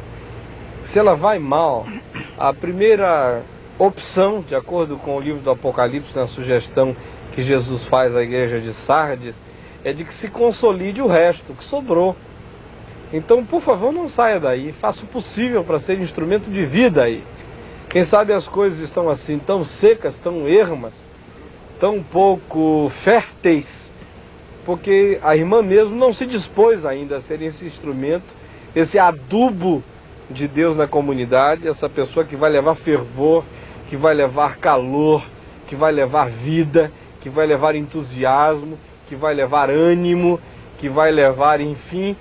Se ela vai mal, a primeira opção, de acordo com o livro do Apocalipse, na sugestão que Jesus faz à igreja de Sardes, é de que se consolide o resto, que sobrou. Então, por favor, não saia daí, faça o possível para ser instrumento de vida aí. Quem sabe as coisas estão assim, tão secas, tão ermas, tão pouco férteis, porque a irmã mesmo não se dispôs ainda a ser esse instrumento, esse adubo de Deus na comunidade, essa pessoa que vai levar fervor, que vai levar calor, que vai levar vida, que vai levar entusiasmo, que vai levar ânimo, que vai levar, enfim,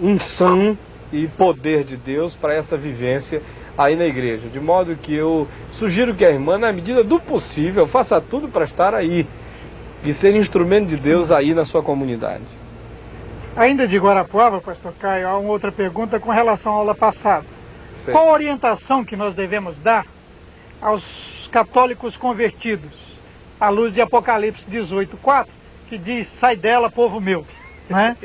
unção e poder de Deus para essa vivência aí na igreja. De modo que eu sugiro que a irmã, na medida do possível, faça tudo para estar aí e ser instrumento de Deus aí na sua comunidade. Ainda de Guarapuava, pastor Caio, há uma outra pergunta com relação à aula passada. Sei. Qual a orientação que nós devemos dar aos católicos convertidos, à luz de Apocalipse 18:4, que diz, sai dela, povo meu, né?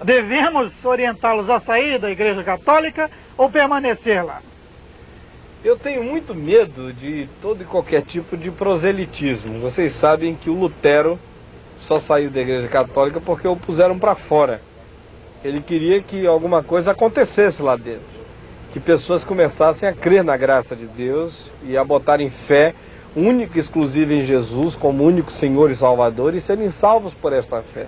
Devemos orientá-los a sair da Igreja Católica ou permanecer lá? Eu tenho muito medo de todo e qualquer tipo de proselitismo. Vocês sabem que o Lutero só saiu da Igreja Católica porque o puseram para fora. Ele queria que alguma coisa acontecesse lá dentro, que pessoas começassem a crer na graça de Deus e a botarem fé única e exclusiva em Jesus como único Senhor e Salvador e serem salvos por esta fé.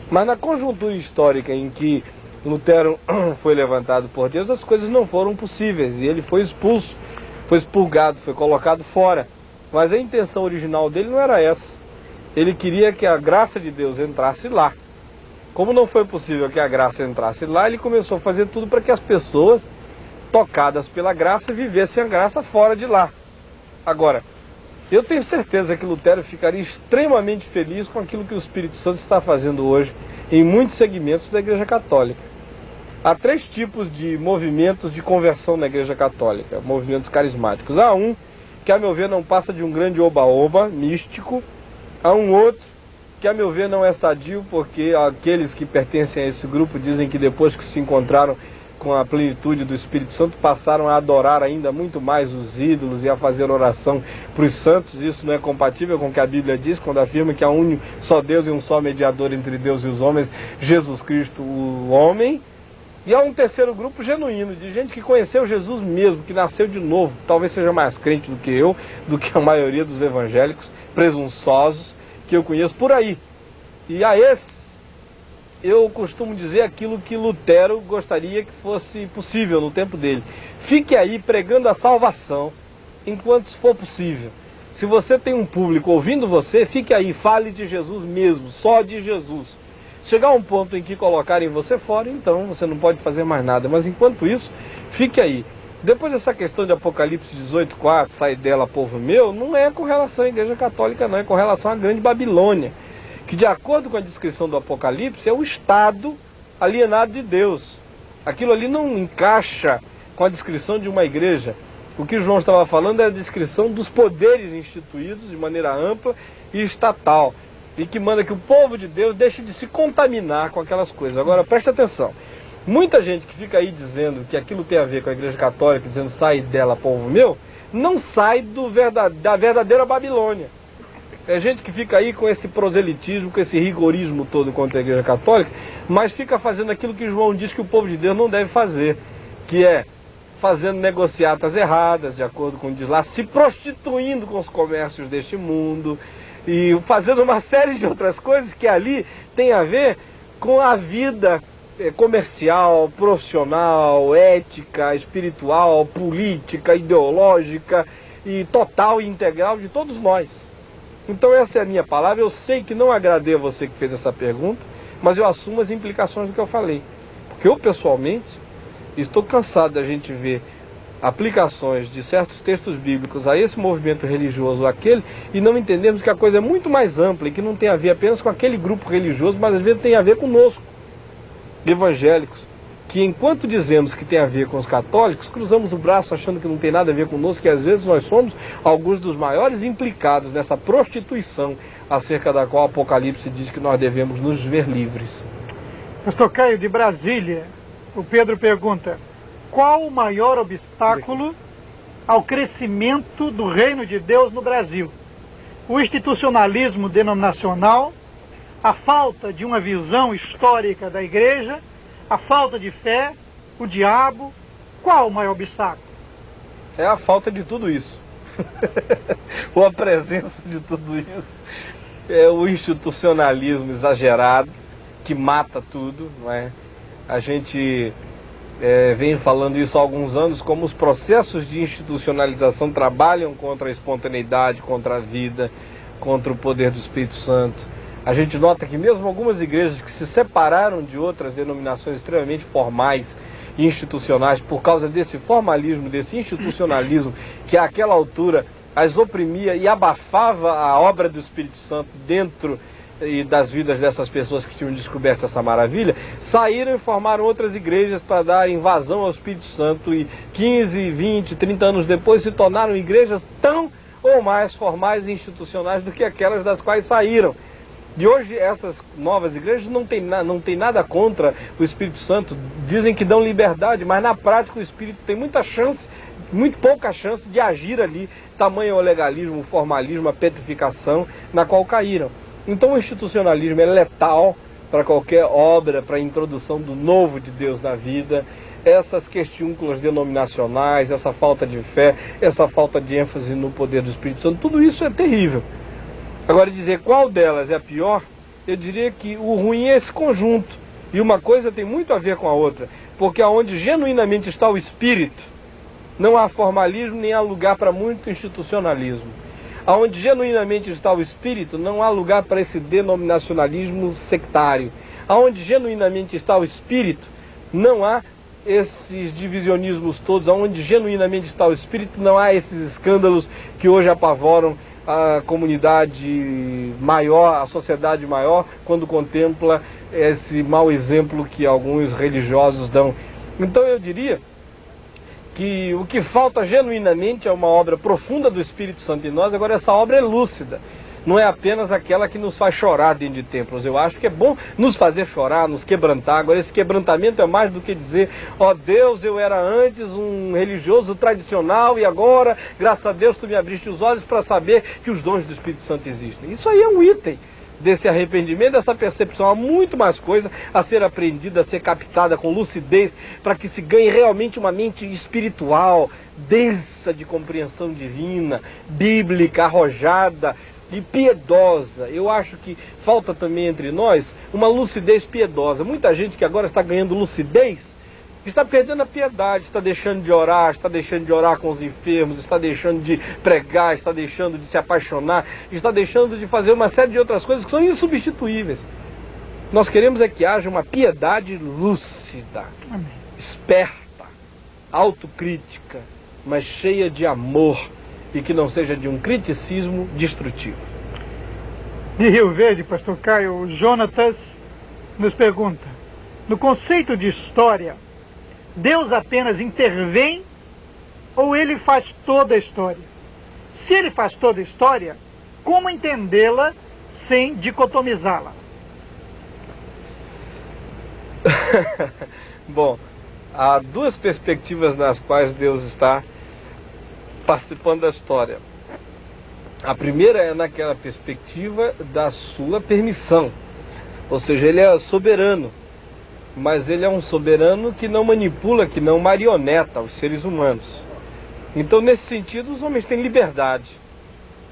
Mas na conjuntura histórica em que Lutero foi levantado por Deus, as coisas não foram possíveis e ele foi expulso, foi expurgado, foi colocado fora. Mas a intenção original dele não era essa. Ele queria que a graça de Deus entrasse lá. Como não foi possível que a graça entrasse lá, ele começou a fazer tudo para que as pessoas, tocadas pela graça, vivessem a graça fora de lá. Agora, eu tenho certeza que Lutero ficaria extremamente feliz com aquilo que o Espírito Santo está fazendo hoje em muitos segmentos da Igreja Católica. Há 3 tipos de movimentos de conversão na Igreja Católica, movimentos carismáticos. Há um que, a meu ver, não passa de um grande oba-oba místico. Há um outro que, a meu ver, não é sadio, porque aqueles que pertencem a esse grupo dizem que depois que se encontraram com a plenitude do Espírito Santo, passaram a adorar ainda muito mais os ídolos e a fazer oração para os santos. Isso não é compatível com o que a Bíblia diz, quando afirma que há um só Deus e um só mediador entre Deus e os homens, Jesus Cristo, o homem. E há um terceiro grupo genuíno, de gente que conheceu Jesus mesmo, que nasceu de novo, talvez seja mais crente do que eu, do que a maioria dos evangélicos presunçosos que eu conheço por aí. E a esses eu costumo dizer aquilo que Lutero gostaria que fosse possível no tempo dele. Fique aí pregando a salvação enquanto for possível. Se você tem um público ouvindo você, fique aí, fale de Jesus mesmo, só de Jesus. Chegar a um ponto em que colocarem você fora, então você não pode fazer mais nada. Mas enquanto isso, fique aí. Depois dessa questão de Apocalipse 18:4, sai dela, povo meu, não é com relação à Igreja Católica, não, é com relação à grande Babilônia, que de acordo com a descrição do Apocalipse, é o estado alienado de Deus. Aquilo ali não encaixa com a descrição de uma igreja. O que João estava falando é a descrição dos poderes instituídos de maneira ampla e estatal, e que manda que o povo de Deus deixe de se contaminar com aquelas coisas. Agora, preste atenção. Muita gente que fica aí dizendo que aquilo tem a ver com a Igreja Católica, dizendo sai dela, povo meu, não sai da verdadeira Babilônia. É gente que fica aí com esse proselitismo, com esse rigorismo todo contra a Igreja Católica, mas fica fazendo aquilo que João diz que o povo de Deus não deve fazer, que é fazendo negociatas erradas, de acordo com o que diz lá, se prostituindo com os comércios deste mundo e fazendo uma série de outras coisas que ali tem a ver com a vida comercial, profissional, ética, espiritual, política, ideológica e total e integral de todos nós. Então essa é a minha palavra. Eu sei que não agradei a você que fez essa pergunta, mas eu assumo as implicações do que eu falei. Porque eu, pessoalmente, estou cansado da gente ver aplicações de certos textos bíblicos a esse movimento religioso ou aquele, e não entendemos que a coisa é muito mais ampla e que não tem a ver apenas com aquele grupo religioso, mas às vezes tem a ver conosco, evangélicos, que enquanto dizemos que tem a ver com os católicos, cruzamos o braço achando que não tem nada a ver conosco, que às vezes nós somos alguns dos maiores implicados nessa prostituição acerca da qual o Apocalipse diz que nós devemos nos ver livres. Pastor Caio, de Brasília, o Pedro pergunta: qual o maior obstáculo ao crescimento do reino de Deus no Brasil? O institucionalismo denominacional, a falta de uma visão histórica da igreja, a falta de fé, o diabo? Qual o maior obstáculo? É a falta de tudo isso. Ou a presença de tudo isso. É o institucionalismo exagerado que mata tudo, não é? A gente vem falando isso há alguns anos, como os processos de institucionalização trabalham contra a espontaneidade, contra a vida, contra o poder do Espírito Santo. A gente nota que mesmo algumas igrejas que se separaram de outras denominações extremamente formais e institucionais por causa desse formalismo, desse institucionalismo que àquela altura as oprimia e abafava a obra do Espírito Santo dentro e das vidas dessas pessoas que tinham descoberto essa maravilha, saíram e formaram outras igrejas para dar invasão ao Espírito Santo e 15, 20, 30 anos depois se tornaram igrejas tão ou mais formais e institucionais do que aquelas das quais saíram. E hoje essas novas igrejas não tem nada contra o Espírito Santo, dizem que dão liberdade, mas na prática o Espírito tem muita chance, muito pouca chance de agir ali, tamanho o legalismo, o formalismo, a petrificação na qual caíram. Então o institucionalismo é letal para qualquer obra, para a introdução do novo de Deus na vida. Essas questiúnculas denominacionais, essa falta de fé, essa falta de ênfase no poder do Espírito Santo, tudo isso é terrível. Agora, dizer qual delas é a pior, eu diria que o ruim é esse conjunto. E uma coisa tem muito a ver com a outra, porque aonde genuinamente está o Espírito, não há formalismo nem há lugar para muito institucionalismo. Aonde genuinamente está o Espírito, não há lugar para esse denominacionalismo sectário. Aonde genuinamente está o Espírito, não há esses divisionismos todos. Aonde genuinamente está o Espírito, não há esses escândalos que hoje apavoram a comunidade maior, a sociedade maior, quando contempla esse mau exemplo que alguns religiosos dão. Então eu diria que o que falta genuinamente é uma obra profunda do Espírito Santo em nós. Agora essa obra é lúcida, não é apenas aquela que nos faz chorar dentro de templos. Eu acho que é bom nos fazer chorar, nos quebrantar. Agora esse quebrantamento é mais do que dizer: ó Deus, eu era antes um religioso tradicional e agora, graças a Deus, tu me abriste os olhos para saber que os dons do Espírito Santo existem. Isso aí é um item desse arrependimento, dessa percepção. Há muito mais coisa a ser aprendida, a ser captada com lucidez, para que se ganhe realmente uma mente espiritual, densa de compreensão divina, bíblica, arrojada e piedosa. Eu acho que falta também entre nós uma lucidez piedosa. Muita gente que agora está ganhando lucidez está perdendo a piedade, está deixando de orar, está deixando de orar com os enfermos, está deixando de pregar, está deixando de se apaixonar, está deixando de fazer uma série de outras coisas que são insubstituíveis. Nós queremos é que haja uma piedade lúcida, amém, esperta, autocrítica, mas cheia de amor e que não seja de um criticismo destrutivo. De Rio Verde, pastor Caio, o Jonatas nos pergunta: no conceito de história, Deus apenas intervém ou ele faz toda a história? Se ele faz toda a história, como entendê-la sem dicotomizá-la? Bom, há duas perspectivas nas quais Deus está participando da história. A primeira é naquela perspectiva da sua permissão, ou seja, ele é soberano. Mas ele é um soberano que não manipula, que não marioneta os seres humanos. Então, nesse sentido, os homens têm liberdade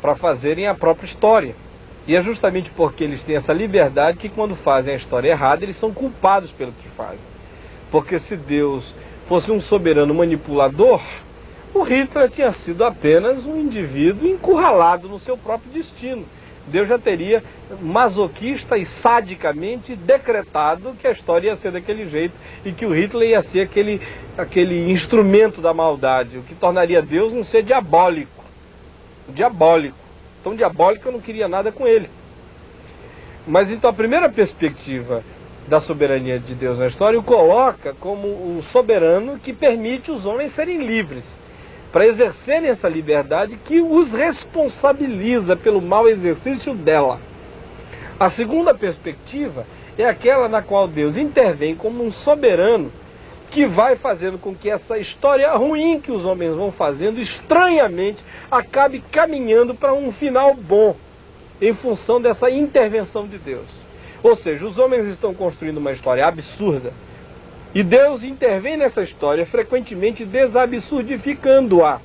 para fazerem a própria história. E é justamente porque eles têm essa liberdade que, quando fazem a história errada, eles são culpados pelo que fazem. Porque se Deus fosse um soberano manipulador, o Hitler tinha sido apenas um indivíduo encurralado no seu próprio destino. Deus já teria masoquista e sadicamente decretado que a história ia ser daquele jeito e que o Hitler ia ser aquele instrumento da maldade, o que tornaria Deus um ser diabólico. Diabólico. Tão diabólico eu não queria nada com ele. Mas então a primeira perspectiva da soberania de Deus na história o coloca como um soberano que permite os homens serem livres, para exercerem essa liberdade que os responsabiliza pelo mau exercício dela. A segunda perspectiva é aquela na qual Deus intervém como um soberano que vai fazendo com que essa história ruim que os homens vão fazendo, estranhamente, acabe caminhando para um final bom, em função dessa intervenção de Deus. Ou seja, os homens estão construindo uma história absurda, e Deus intervém nessa história, frequentemente desabsurdificando-a.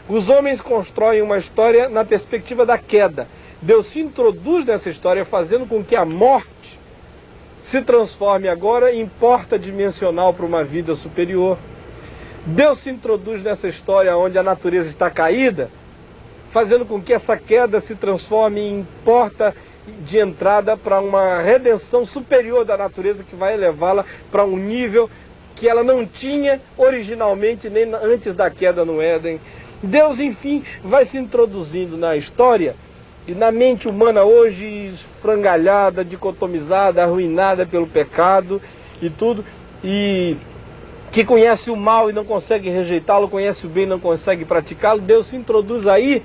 Os homens constroem uma história na perspectiva da queda. Deus se introduz nessa história, fazendo com que a morte se transforme agora em porta dimensional para uma vida superior. Deus se introduz nessa história onde a natureza está caída, fazendo com que essa queda se transforme em porta de entrada para uma redenção superior da natureza, que vai levá-la para um nível que ela não tinha originalmente, nem antes da queda no Éden. Deus, enfim, vai se introduzindo na história e na mente humana hoje esfrangalhada, dicotomizada, arruinada pelo pecado e tudo, e que conhece o mal e não consegue rejeitá-lo, conhece o bem e não consegue praticá-lo. Deus se introduz aí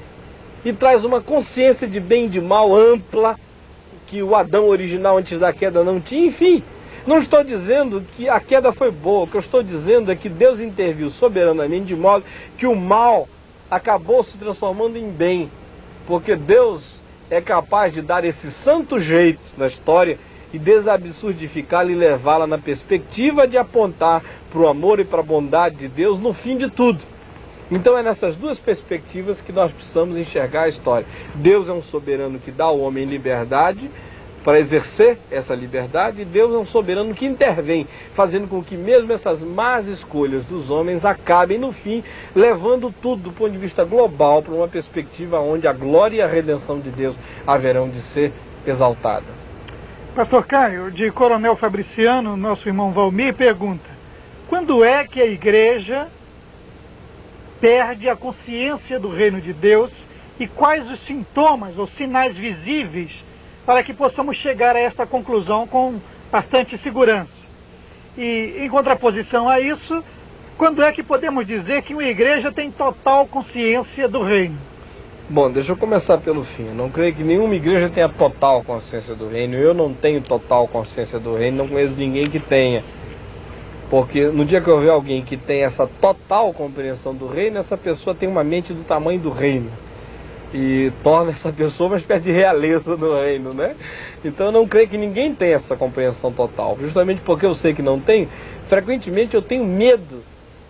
e traz uma consciência de bem e de mal ampla, que o Adão original antes da queda não tinha. Enfim, não estou dizendo que a queda foi boa, o que eu estou dizendo é que Deus interviu soberanamente de modo que o mal acabou se transformando em bem, porque Deus é capaz de dar esse santo jeito na história e desabsurdificá-la e levá-la na perspectiva de apontar para o amor e para a bondade de Deus no fim de tudo. Então é nessas duas perspectivas que nós precisamos enxergar a história. Deus é um soberano que dá ao homem liberdade para exercer essa liberdade, e Deus é um soberano que intervém, fazendo com que mesmo essas más escolhas dos homens acabem no fim, levando tudo do ponto de vista global para uma perspectiva onde a glória e a redenção de Deus haverão de ser exaltadas. Pastor Caio, de Coronel Fabriciano, nosso irmão Valmir pergunta: quando é que a igreja perde a consciência do reino de Deus e quais os sintomas ou sinais visíveis para que possamos chegar a esta conclusão com bastante segurança? E em contraposição a isso, quando é que podemos dizer que uma igreja tem total consciência do reino? Bom, deixa eu começar pelo fim. Eu não creio que nenhuma igreja tenha total consciência do reino. Eu não tenho total consciência do reino, não conheço ninguém que tenha. Porque no dia que eu ver alguém que tem essa total compreensão do reino, essa pessoa tem uma mente do tamanho do reino. E torna essa pessoa uma espécie de realeza no reino, né? Então eu não creio que ninguém tenha essa compreensão total. Justamente porque eu sei que não tenho, frequentemente eu tenho medo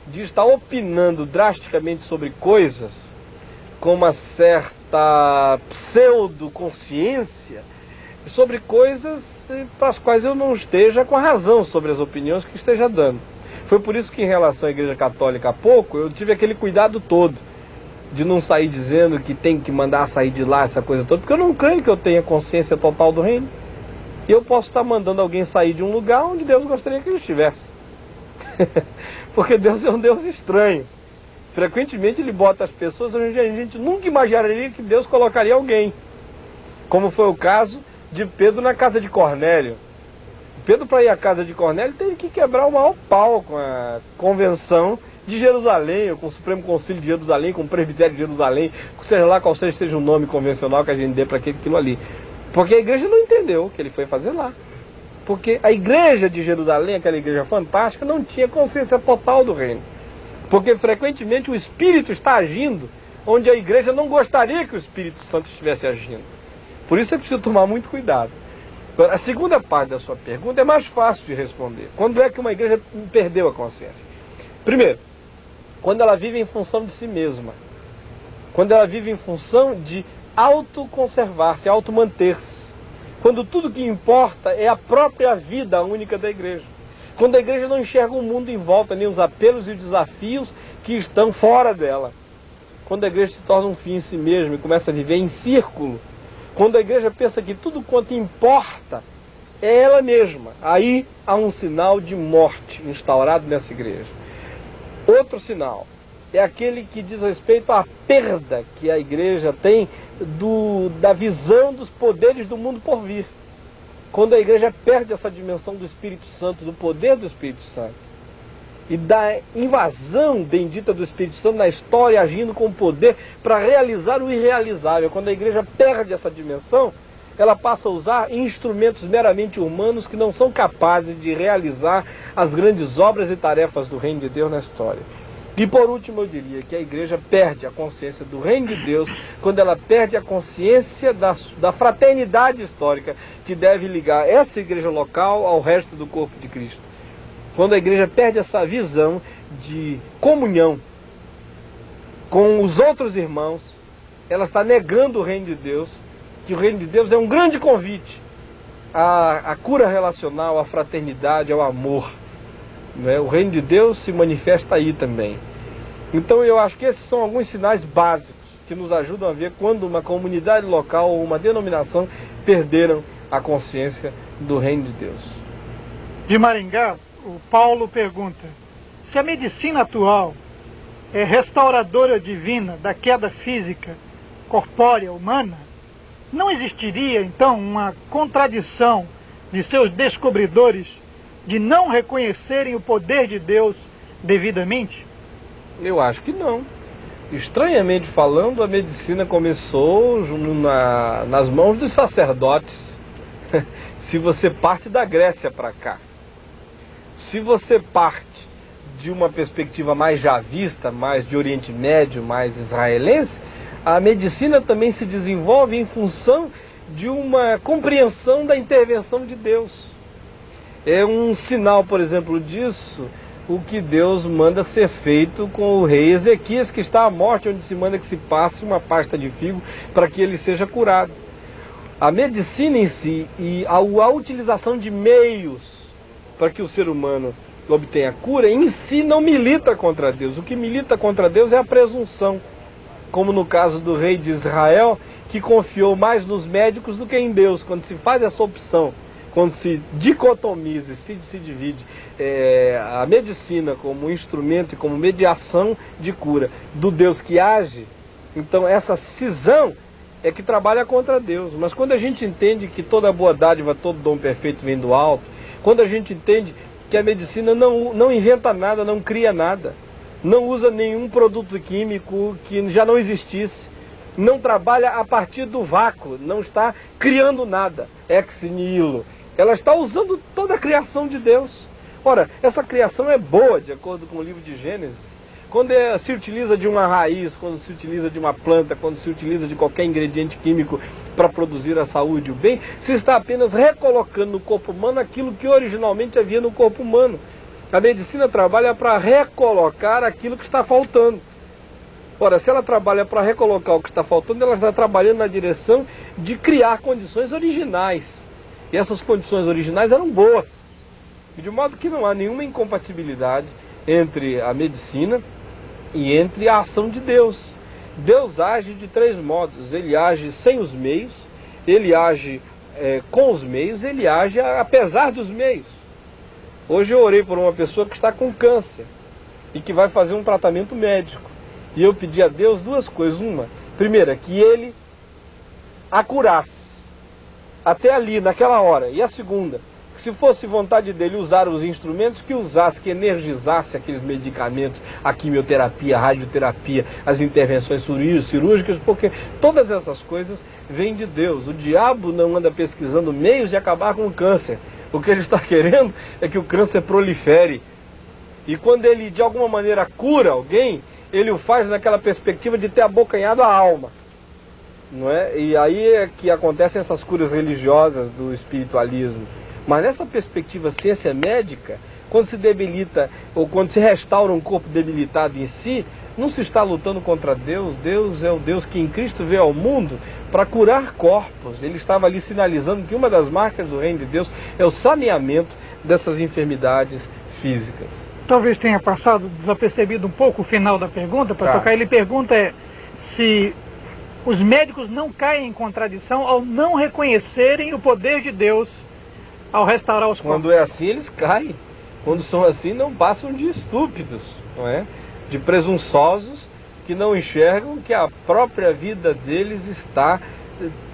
de estar opinando drasticamente sobre coisas com uma certa pseudo-consciência, sobre coisas para as quais eu não esteja com a razão sobre as opiniões que esteja dando. Foi por isso que em relação à Igreja Católica há pouco, eu tive aquele cuidado todo de não sair dizendo que tem que mandar sair de lá, essa coisa toda, porque eu não creio que eu tenha consciência total do reino. E eu posso estar mandando alguém sair de um lugar onde Deus gostaria que ele estivesse. Porque Deus é um Deus estranho. Frequentemente ele bota as pessoas onde a gente nunca imaginaria que Deus colocaria alguém. Como foi o caso de Pedro na casa de Cornélio. Pedro, para ir à casa de Cornélio, teve que quebrar o maior pau com a convenção de Jerusalém, ou com o Supremo Concílio de Jerusalém, com o Presbitério de Jerusalém, seja lá qual seja o nome convencional que a gente dê para aquilo ali. Porque a igreja não entendeu o que ele foi fazer lá. Porque a igreja de Jerusalém, aquela igreja fantástica, não tinha consciência total do reino. Porque frequentemente o Espírito está agindo onde a igreja não gostaria que o Espírito Santo estivesse agindo. Por isso é preciso tomar muito cuidado. Agora, a segunda parte da sua pergunta é mais fácil de responder. Quando é que uma igreja perdeu a consciência? Primeiro, quando ela vive em função de si mesma. Quando ela vive em função de autoconservar-se, automanter-se. Quando tudo que importa é a própria vida única da igreja. Quando a igreja não enxerga o mundo em volta, nem os apelos e os desafios que estão fora dela. Quando a igreja se torna um fim em si mesma e começa a viver em círculo. Quando a igreja pensa que tudo quanto importa é ela mesma. Aí há um sinal de morte instaurado nessa igreja. Outro sinal é aquele que diz respeito à perda que a igreja tem da visão dos poderes do mundo por vir. Quando a igreja perde essa dimensão do Espírito Santo, do poder do Espírito Santo, e da invasão bendita do Espírito Santo na história, agindo com poder para realizar o irrealizável. Quando a igreja perde essa dimensão, ela passa a usar instrumentos meramente humanos que não são capazes de realizar as grandes obras e tarefas do reino de Deus na história. E por último eu diria que a igreja perde a consciência do reino de Deus quando ela perde a consciência da fraternidade histórica que deve ligar essa igreja local ao resto do corpo de Cristo. Quando a igreja perde essa visão de comunhão com os outros irmãos, ela está negando o reino de Deus, que o reino de Deus é um grande convite à cura relacional, à fraternidade, ao amor. O reino de Deus se manifesta aí também. Então eu acho que esses são alguns sinais básicos que nos ajudam a ver quando uma comunidade local ou uma denominação perderam a consciência do reino de Deus. De Maringá, o Paulo pergunta: se a medicina atual é restauradora divina da queda física, corpórea, humana, não existiria então uma contradição de seus descobridores de não reconhecerem o poder de Deus devidamente? Eu acho que não. Estranhamente falando, a medicina começou nas mãos dos sacerdotes. Se você parte da Grécia para cá, se você parte de uma perspectiva mais javista, mais de Oriente Médio, mais israelense, a medicina também se desenvolve em função de uma compreensão da intervenção de Deus. É um sinal, por exemplo, disso, o que Deus manda ser feito com o rei Ezequias, que está à morte, onde se manda que se passe uma pasta de figo para que ele seja curado. A medicina em si e a utilização de meios para que o ser humano obtenha cura, em si não milita contra Deus. O que milita contra Deus é a presunção, como no caso do rei de Israel, que confiou mais nos médicos do que em Deus. Quando se faz essa opção, quando se dicotomiza, se divide a medicina como instrumento e como mediação de cura do Deus que age, então essa cisão é que trabalha contra Deus. Mas quando a gente entende que toda boa dádiva, todo dom perfeito vem do alto, quando a gente entende que a medicina não inventa nada, não cria nada, não usa nenhum produto químico que já não existisse, não trabalha a partir do vácuo, não está criando nada, ex nihilo, ela está usando toda a criação de Deus. Ora, essa criação é boa, de acordo com o livro de Gênesis. Quando se utiliza de uma raiz, quando se utiliza de uma planta, quando se utiliza de qualquer ingrediente químico para produzir a saúde e o bem, se está apenas recolocando no corpo humano aquilo que originalmente havia no corpo humano. A medicina trabalha para recolocar aquilo que está faltando. Ora, se ela trabalha para recolocar o que está faltando, ela está trabalhando na direção de criar condições originais. E essas condições originais eram boas. De modo que não há nenhuma incompatibilidade entre a medicina e entre a ação de Deus. Deus age de três modos. Ele age sem os meios, ele age com os meios, ele age apesar dos meios. Hoje eu orei por uma pessoa que está com câncer e que vai fazer um tratamento médico. E eu pedi a Deus duas coisas. Uma, primeira, que ele a curasse até ali, naquela hora. E a segunda, que se fosse vontade dele usar os instrumentos, que usasse, que energizasse aqueles medicamentos, a quimioterapia, a radioterapia, as intervenções cirúrgicas, porque todas essas coisas vêm de Deus. O diabo não anda pesquisando meios de acabar com o câncer. O que ele está querendo é que o câncer prolifere. E quando ele de alguma maneira cura alguém, ele o faz naquela perspectiva de ter abocanhado a alma. Não é? E aí é que acontecem essas curas religiosas do espiritualismo. Mas nessa perspectiva ciência médica, quando se debilita ou quando se restaura um corpo debilitado em si, não se está lutando contra Deus. Deus é o Deus que em Cristo veio ao mundo para curar corpos. Ele estava ali sinalizando que uma das marcas do reino de Deus é o saneamento dessas enfermidades físicas. Talvez tenha passado desapercebido um pouco o final da pergunta, pastor Caio. Ele pergunta se os médicos não caem em contradição ao não reconhecerem o poder de Deus ao restaurar os corpos. Quando é assim, eles caem. Quando são assim, não passam de estúpidos, não é? De presunçosos que não enxergam que a própria vida deles está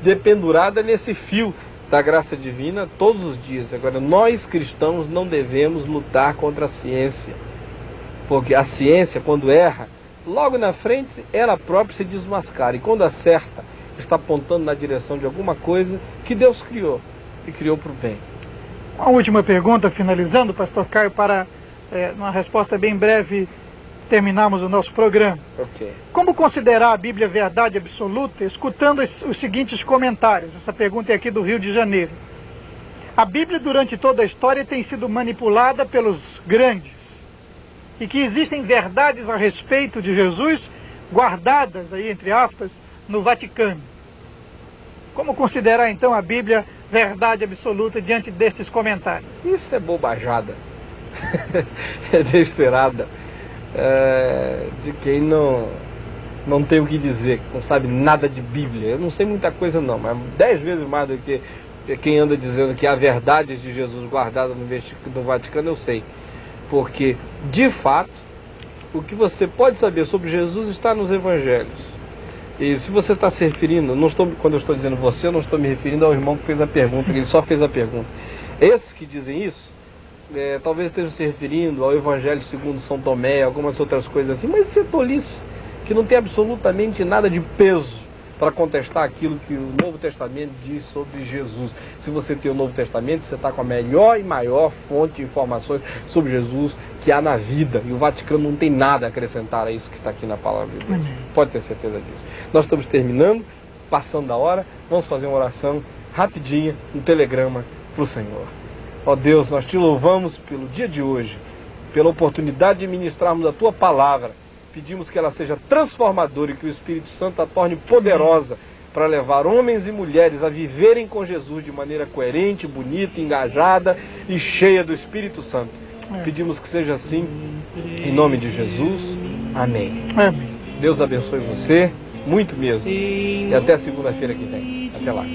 dependurada nesse fio da graça divina todos os dias. Agora, nós cristãos não devemos lutar contra a ciência, porque a ciência, quando erra, logo na frente ela própria se desmascara, e quando acerta, está apontando na direção de alguma coisa que Deus criou, e criou para o bem. Uma última pergunta, finalizando, pastor Caio, para uma resposta bem breve terminarmos o nosso programa. Okay. Como considerar a Bíblia verdade absoluta, escutando os seguintes comentários? Essa pergunta é aqui do Rio de Janeiro. A Bíblia, durante toda a história, tem sido manipulada pelos grandes, e que existem verdades a respeito de Jesus guardadas, aí, entre aspas, no Vaticano. Como considerar, então, a Bíblia verdade absoluta diante destes comentários? Isso é bobajada. É besteirada. De quem não tem o que dizer, não sabe nada de Bíblia. Eu não sei muita coisa não, mas 10 vezes mais do que quem anda dizendo que há verdades de Jesus guardadas no Vaticano, eu sei. Porque, de fato, o que você pode saber sobre Jesus está nos Evangelhos. E se você está se referindo, quando eu estou dizendo você, eu não estou me referindo ao irmão que fez a pergunta, ele só fez a pergunta. Esses que dizem isso, talvez estejam se referindo ao Evangelho segundo São Tomé, algumas outras coisas assim, mas isso é tolice, que não tem absolutamente nada de peso para contestar aquilo que o Novo Testamento diz sobre Jesus. Se você tem o Novo Testamento, você está com a melhor e maior fonte de informações sobre Jesus que há na vida. E o Vaticano não tem nada a acrescentar a isso que está aqui na palavra de Deus. Pode ter certeza disso. Nós estamos terminando, passando da hora, vamos fazer uma oração rapidinha, um telegrama para o Senhor. Ó Deus, nós te louvamos pelo dia de hoje, pela oportunidade de ministrarmos a Tua palavra. Pedimos que ela seja transformadora e que o Espírito Santo a torne poderosa para levar homens e mulheres a viverem com Jesus de maneira coerente, bonita, engajada e cheia do Espírito Santo. Pedimos que seja assim, em nome de Jesus. Amém. Amém. Deus abençoe você, muito mesmo. E até segunda-feira que vem. Até lá.